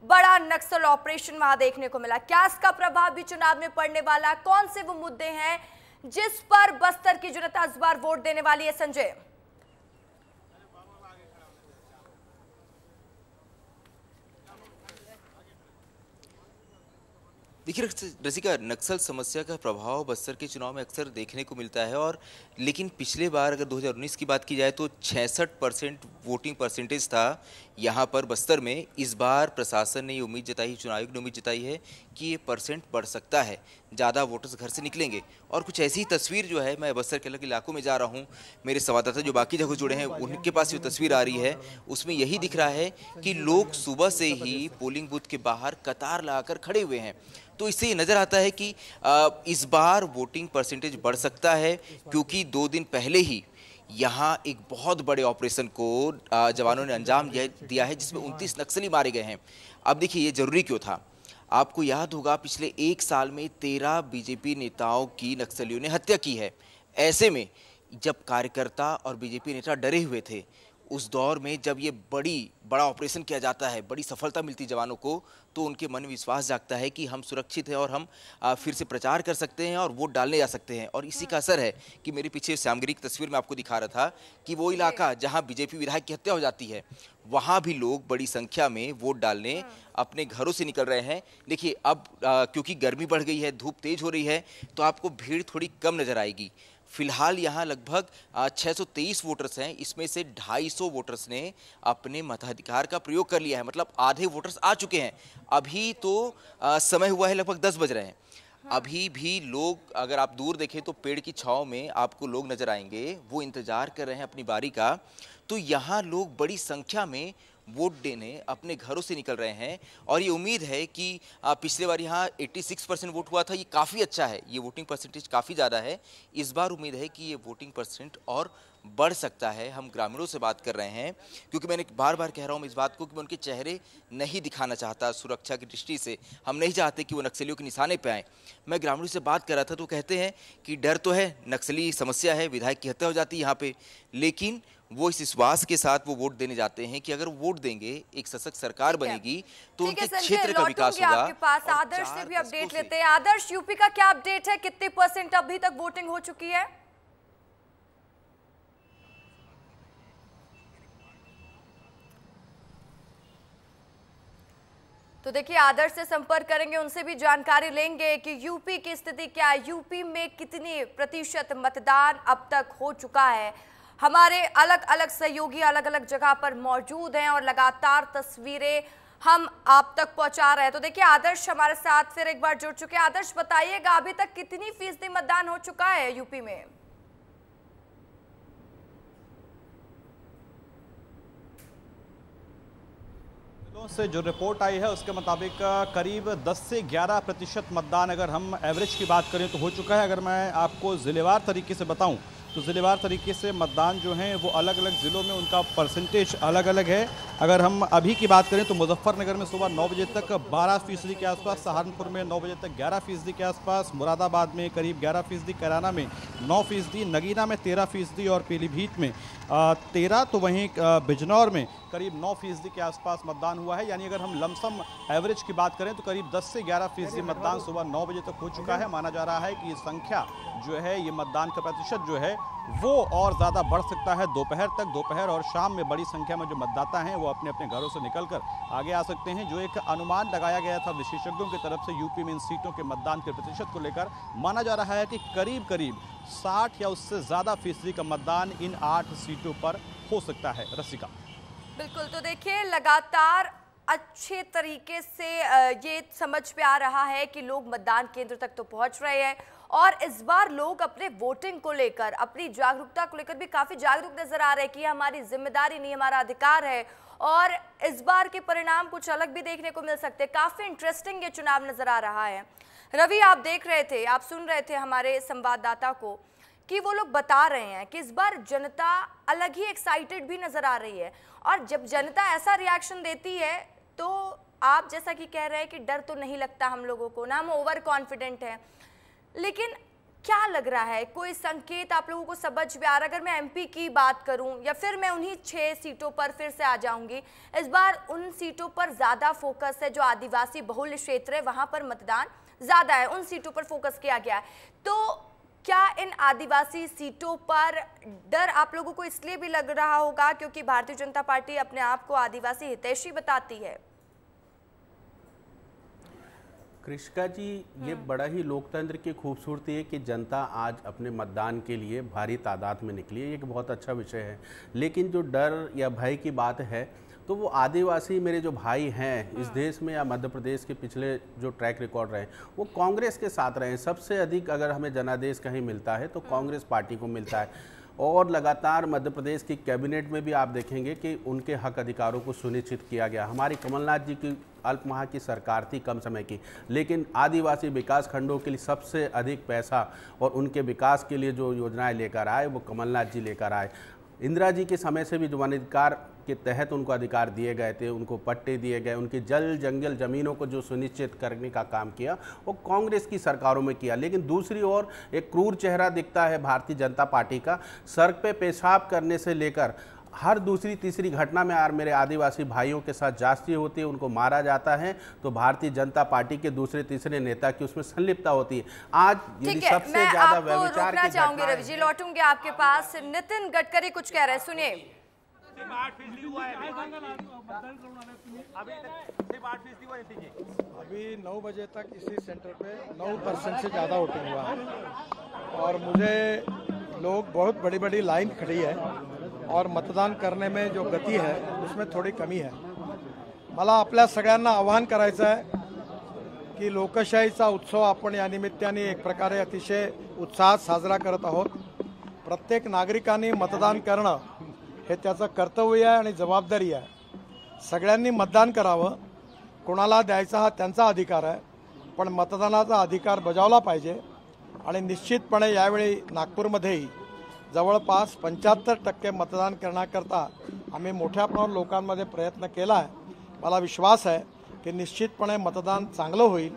बड़ा नक्सल ऑपरेशन वहां देखने को मिला। क्या इसका प्रभाव भी चुनाव में पड़ने वाला? कौन से वो मुद्दे हैं जिस पर बस्तर की जनता इस बार वोट देने वाली है? संजय, देखिए रसिका, नक्सल समस्या का प्रभाव बस्तर के चुनाव में अक्सर देखने को मिलता है। और लेकिन पिछले बार अगर 2019 की बात की जाए तो 66% वोटिंग परसेंटेज था यहाँ पर बस्तर में। इस बार प्रशासन ने ये उम्मीद जताई, चुनाव आयोग ने उम्मीद जताई है कि ये परसेंट बढ़ सकता है, ज़्यादा वोटर्स घर से निकलेंगे। और कुछ ऐसी तस्वीर जो है, मैं बस्तर के अलग इलाकों में जा रहा हूँ, मेरे संवाददाता जो बाकी जगह जुड़े हैं उनके पास जो तस्वीर आ रही है उसमें यही दिख रहा है कि लोग सुबह से ही पोलिंग बूथ के बाहर कतार लगाकर खड़े हुए हैं। तो इससे ये नज़र आता है कि इस बार वोटिंग परसेंटेज बढ़ सकता है क्योंकि 2 दिन पहले ही यहाँ एक बहुत बड़े ऑपरेशन को जवानों ने अंजाम दिया है जिसमें 29 नक्सली मारे गए हैं। अब देखिए ये जरूरी क्यों था? आपको याद होगा पिछले 1 साल में 13 बीजेपी नेताओं की नक्सलियों ने हत्या की है। ऐसे में जब कार्यकर्ता और बीजेपी नेता डरे हुए थे, उस दौर में जब ये बड़ा ऑपरेशन किया जाता है, बड़ी सफलता मिलती जवानों को, तो उनके मन में विश्वास जागता है कि हम सुरक्षित हैं और हम फिर से प्रचार कर सकते हैं और वोट डालने जा सकते हैं। और इसी का असर है कि मेरे पीछे श्यामगिरी की तस्वीर में आपको दिखा रहा था कि वो इलाका जहां बीजेपी विधायक की हत्या हो जाती है, वहां भी लोग बड़ी संख्या में वोट डालने अपने घरों से निकल रहे हैं। देखिए अब क्योंकि गर्मी बढ़ गई है, धूप तेज हो रही है, तो आपको भीड़ थोड़ी कम नजर आएगी। फिलहाल यहाँ लगभग 623 वोटर्स हैं, इसमें से 250 वोटर्स ने अपने मताधिकार का प्रयोग कर लिया है, मतलब आधे वोटर्स आ चुके हैं। अभी तो समय हुआ है लगभग 10 बज रहे हैं। अभी भी लोग, अगर आप दूर देखें तो पेड़ की छांव में आपको लोग नजर आएंगे, वो इंतजार कर रहे हैं अपनी बारी का। तो यहाँ लोग बड़ी संख्या में वोट देने अपने घरों से निकल रहे हैं और ये उम्मीद है कि पिछले बार यहाँ 86% वोट हुआ था, ये काफ़ी अच्छा है, ये वोटिंग परसेंटेज काफ़ी ज़्यादा है। इस बार उम्मीद है कि ये वोटिंग परसेंट और बढ़ सकता है। हम ग्रामीणों से बात कर रहे हैं क्योंकि मैंने बार बार कह रहा हूँ इस बात को कि मैं उनके चेहरे नहीं दिखाना चाहता सुरक्षा की दृष्टि से। हम नहीं चाहते कि वो नक्सलियों के निशाने पे आए। मैं ग्रामीणों से बात कर रहा था तो कहते हैं कि डर तो है, नक्सली समस्या है, विधायक की हत्या हो जाती है यहाँ पे, लेकिन वो इस विश्वास के साथ वो वोट देने जाते हैं कि अगर वोट देंगे, एक सशक्त सरकार बनेगी तो उनके क्षेत्र का विकास होगा। आपके पास आदर्श से भी अपडेट लेते हैं। आदर्श, यूपी का क्या अपडेट है? कितने % अभी तक वोटिंग हो चुकी है? तो देखिए, आदर्श से संपर्क करेंगे, उनसे भी जानकारी लेंगे कि यूपी की स्थिति क्या है, यूपी में कितनी % मतदान अब तक हो चुका है। हमारे अलग अलग सहयोगी अलग अलग जगह पर मौजूद हैं और लगातार तस्वीरें हम आप तक पहुंचा रहे हैं। तो देखिए, आदर्श हमारे साथ फिर एक बार जुड़ चुके हैं। आदर्श, बताइएगा अभी तक कितनी % मतदान हो चुका है यूपी में? से जो रिपोर्ट आई है उसके मुताबिक करीब 10 से 11% मतदान अगर हम एवरेज की बात करें तो हो चुका है। अगर मैं आपको ज़िलेवार तरीके से बताऊं तो ज़िलेवार तरीके से मतदान जो है वो अलग अलग ज़िलों में उनका परसेंटेज अलग अलग है। अगर हम अभी की बात करें तो मुजफ्फरनगर में सुबह 9 बजे तक 12% के आसपास, सहारनपुर में 9 बजे तक 11% के आसपास, मुरादाबाद में करीब 11%, कैराना में 9%, नगीना में 13% और पीलीभीत में 13, तो वहीं बिजनौर में करीब 9% के आसपास मतदान हुआ है। यानी अगर हम लमसम एवरेज की बात करें तो करीब 10 से 11% मतदान सुबह 9 बजे तक हो चुका है। माना जा रहा है कि ये संख्या जो है ये मतदान का प्रतिशत जो है वो और ज़्यादा बढ़ सकता है दोपहर तक। दोपहर और शाम में बड़ी संख्या में जो मतदाता हैं वो अपने अपने घरों से निकलकर आगे आ सकते हैं। जो एक अनुमान लगाया गया था विशेषज्ञों की तरफ से यूपी में इन सीटों के मतदान के प्रतिशत को लेकर, माना जा रहा है कि करीब करीब 60 या उससे ज़्यादा फीसदी का मतदान इन 8 सीटों पर हो सकता है। रसिका, बिल्कुल, तो देखिए लगातार अच्छे तरीके से ये समझ में आ रहा है कि लोग मतदान केंद्र तक तो पहुंच रहे हैं और इस बार लोग अपने वोटिंग को लेकर, अपनी जागरूकता को लेकर भी काफी जागरूक नजर आ रहे हैं कि हमारी जिम्मेदारी नहीं, हमारा अधिकार है और इस बार के परिणाम कुछ अलग भी देखने को मिल सकते हैं। काफी इंटरेस्टिंग ये चुनाव नजर आ रहा है। रवि, आप देख रहे थे, आप सुन रहे थे हमारे संवाददाता को कि वो लोग बता रहे हैं कि इस बार जनता अलग ही एक्साइटेड भी नजर आ रही है और जब जनता ऐसा रिएक्शन देती है तो आप जैसा कि कह रहे हैं कि डर तो नहीं लगता हम लोगों को, ना हम ओवर कॉन्फिडेंट हैं, लेकिन क्या लग रहा है, कोई संकेत आप लोगों को समझ में आ रहा है? अगर मैं एमपी की बात करूं या फिर मैं उन्हीं 6 सीटों पर फिर से आ जाऊंगी, इस बार उन सीटों पर ज्यादा फोकस है जो आदिवासी बहुल क्षेत्र है, वहां पर मतदान ज्यादा है, उन सीटों पर फोकस किया गया है। तो क्या इन आदिवासी सीटों पर डर आप लोगों को इसलिए भी लग रहा होगा क्योंकि भारतीय जनता पार्टी अपने आप को आदिवासी हितैषी बताती है? कृष्णा जी, ये बड़ा ही लोकतंत्र की खूबसूरती है कि जनता आज अपने मतदान के लिए भारी तादाद में निकली है, ये एक बहुत अच्छा विषय है। लेकिन जो डर या भय की बात है तो वो आदिवासी मेरे जो भाई हैं इस देश में या मध्य प्रदेश के पिछले जो ट्रैक रिकॉर्ड रहे वो कांग्रेस के साथ रहे हैं। सबसे अधिक अगर हमें जनादेश कहीं मिलता है तो कांग्रेस पार्टी को मिलता है और लगातार मध्य प्रदेश की कैबिनेट में भी आप देखेंगे कि उनके हक अधिकारों को सुनिश्चित किया गया। हमारी कमलनाथ जी की अल्पमहा की सरकार थी कम समय की, लेकिन आदिवासी विकास खंडों के लिए सबसे अधिक पैसा और उनके विकास के लिए जो योजनाएं लेकर आए वो कमलनाथ जी लेकर आए। इंदिरा जी के समय से भी जो वनाधिकार के तहत उनको अधिकार दिए गए थे, उनको पट्टे दिए गए, उनकी जल जंगल ज़मीनों को जो सुनिश्चित करने का काम किया वो कांग्रेस की सरकारों में किया। लेकिन दूसरी ओर एक क्रूर चेहरा दिखता है भारतीय जनता पार्टी का। सड़क पे पेशाब करने से लेकर हर दूसरी तीसरी घटना में मेरे आदिवासी भाइयों के साथ जासूसी होती है, उनको मारा जाता है, तो भारतीय जनता पार्टी के दूसरे तीसरे नेता की उसमें संलिप्तता होती है। आज यदि सबसे ज्यादा व्यभिचार की चाहूंगी रवि जी, लौटूंगी आपके पास। नितिन गडकरी कुछ कह रहे हैं, सुनिए। अभी 9 बजे तक इसी सेंटर पे 9% से ज़्यादा वोटिंग हुआ है और मुझे लोग बहुत बड़ी बड़ी लाइन खड़ी है और मतदान करने में जो गती है उसमें थोडी कमी आहे। मला आपल्या सगळ्यांना आवाहन करायचं आहे की लोकशाहीचा उत्सव आपण या निमित्ताने एक प्रकारे अतिशय उत्साहात साजरा करत आहोत। प्रत्येक नागरिकांनी मतदान करणं हे त्याचं कर्तव्य आहे आणि जबाबदारी आहे। सगळ्यांनी मतदान करावं, कोणाला द्यायचा हा त्यांचा अधिकार आहे, पण मतदानाचा अधिकार बजावला पाहिजे आणि निश्चितपणे यावेळी नागपूरमध्येही जवळपास 75% मतदान करण्याकरता आम्ही मोठ्या प्रमाणात लोकांमध्ये प्रयत्न केला आहे। मला विश्वास आहे कि निश्चितपणे मतदान चांगलं होईल।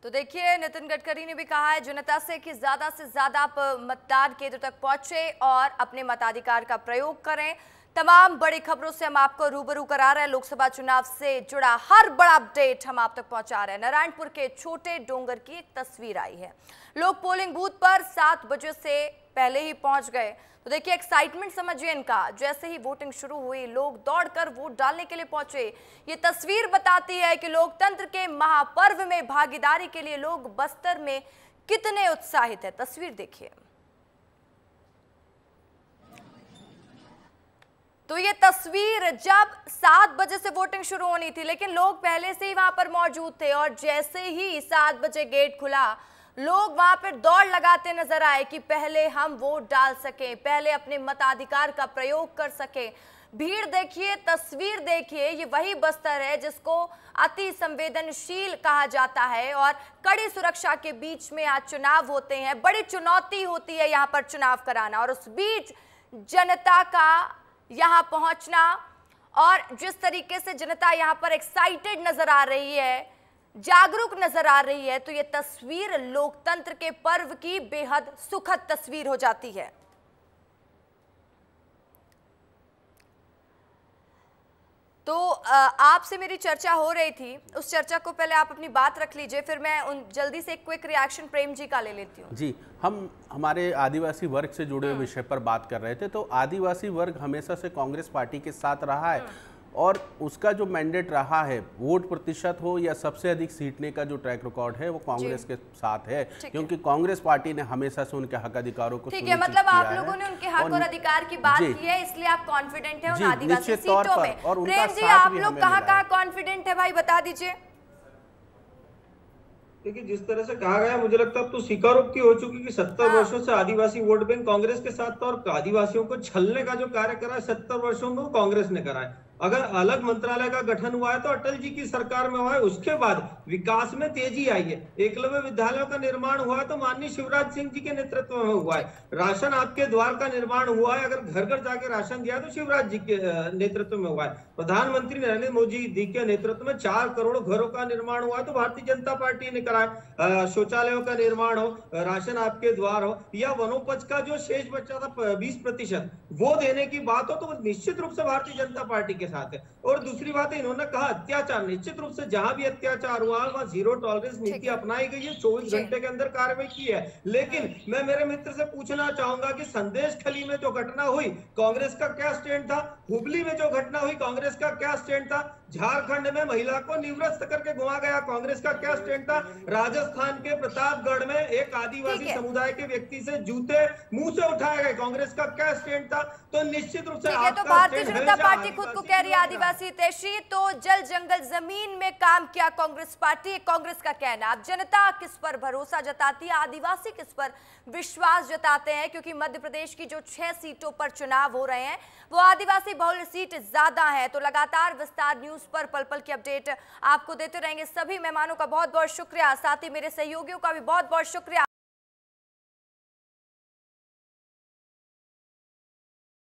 तो देखिए, नितिन गडकरी ने भी कहा है जनता से कि ज्यादा से ज्यादा आप मतदान केंद्र तक पहुंचे और अपने मताधिकार का प्रयोग करें। तमाम बड़ी खबरों से हम आपको रूबरू करा रहे हैं। लोकसभा चुनाव से जुड़ा हर बड़ा अपडेट हम आप तक पहुंचा रहे हैं। नारायणपुर के छोटे डोंगर की एक तस्वीर आई है। लोग पोलिंग बूथ पर 7 बजे से पहले ही पहुंच गए। तो देखिए, एक्साइटमेंट समझिए इनका। जैसे ही वोटिंग शुरू हुई, लोग दौड़कर वोट डालने के लिए पहुंचे। ये तस्वीर बताती है कि लोकतंत्र के महापर्व में भागीदारी के लिए लोग बस्तर में कितने उत्साहित है। तस्वीर देखिए। तो ये तस्वीर जब 7 बजे से वोटिंग शुरू होनी थी, लेकिन लोग पहले से ही वहां पर मौजूद थे और जैसे ही 7 बजे गेट खुला, लोग वहां पर दौड़ लगाते नजर आए कि पहले हम वोट डाल सकें, पहले अपने मताधिकार का प्रयोग कर सकें। भीड़ देखिए, तस्वीर देखिए। ये वही बस्तर है जिसको अति संवेदनशील कहा जाता है और कड़ी सुरक्षा के बीच में आज चुनाव होते हैं। बड़ी चुनौती होती है यहाँ पर चुनाव कराना और उस बीच जनता का यहाँ पहुंचना और जिस तरीके से जनता यहाँ पर एक्साइटेड नजर आ रही है, जागरूक नजर आ रही है, तो ये तस्वीर लोकतंत्र के पर्व की बेहद सुखद तस्वीर हो जाती है। तो आपसे मेरी चर्चा हो रही थी, उस चर्चा को पहले आप अपनी बात रख लीजिए, फिर मैं जल्दी से एक क्विक रिएक्शन प्रेम जी का ले लेती हूँ। जी, हम हमारे आदिवासी वर्ग से जुड़े हुए विषय पर बात कर रहे थे। तो आदिवासी वर्ग हमेशा से कांग्रेस पार्टी के साथ रहा है और उसका जो मैंडेट रहा है, वोट प्रतिशत हो या सबसे अधिक सीटने का जो ट्रैक रिकॉर्ड है, वो कांग्रेस के साथ है, क्योंकि कांग्रेस पार्टी ने हमेशा से उनके हक अधिकारों को ठीक है, मतलब आप लोगों ने उनके हक और अधिकार की बात की है, इसलिए आप कॉन्फिडेंट हैं उन आदिवासी सीटों में। प्रेम जी, आप लोग कहाँ कॉन्फिडेंट है भाई, बता दीजिए। देखिए, जिस तरह से कहा गया, मुझे लगता है अब तो स्वीकारोक्ति हो चुकी कि 70 वर्षों से आदिवासी वोट बैंक कांग्रेस के साथ था और आदिवासियों को छलने का जो कार्य करा है 70 वर्षों में, वो कांग्रेस ने करा है। अगर अलग मंत्रालय का गठन हुआ है तो अटल जी की सरकार में हुआ है, उसके बाद विकास में तेजी आई है। एकलव्य विद्यालयों का निर्माण हुआ है तो माननीय शिवराज सिंह जी के नेतृत्व में हुआ है। राशन आपके द्वार का निर्माण हुआ है, अगर घर घर जाके राशन दिया तो शिवराज जी के नेतृत्व में हुआ है। प्रधानमंत्री नरेंद्र मोदी जी के नेतृत्व में 4 करोड़ घरों का निर्माण हुआ है तो भारतीय जनता पार्टी ने कराया। शौचालयों का निर्माण हो, राशन आपके द्वार हो, या वनोपज का जो शेष बचा था 20% वो देने की बात हो, तो निश्चित रूप से भारतीय जनता पार्टी के साथ है। और दूसरी बात है, इन्होंने कहा अत्याचार, निश्चित रूप से जहां भी अत्याचार हुआ वहां जीरो टॉलरेंस नीति अपनाई गई है, 24 घंटे के अंदर कार्रवाई की है। लेकिन मैं मेरे मित्र से पूछना चाहूंगा कि संदेश खली में जो घटना हुई, कांग्रेस का क्या स्टैंड था? हुबली में जो घटना हुई, कांग्रेस का क्या स्टैंड था? झारखंड में महिला को निवृत्त करके घुमा गया, कांग्रेस का क्या स्टैंड था? राजस्थान के प्रतापगढ़ में एक आदिवासी समुदाय के व्यक्ति से जूते मुंह से उठाए गए, कांग्रेस का क्या स्टैंड था? तो निश्चित रूप से तो भारतीय जनता पार्टी खुद को कह रही है आदिवासी हितैषी, तो जल जंगल जमीन में काम किया कांग्रेस पार्टी, कांग्रेस का कहना। अब जनता किस पर भरोसा जताती है, आदिवासी किस पर विश्वास जताते हैं, क्योंकि मध्य प्रदेश की जो 6 सीटों पर चुनाव हो रहे हैं वो आदिवासी बहुल सीट ज्यादा है। तो लगातार विस्तार न्यूज पर पल पल की अपडेट आपको देते रहेंगे। सभी मेहमानों का बहुत बहुत शुक्रिया, साथ ही मेरे सहयोगियों का भी बहुत बहुत शुक्रिया।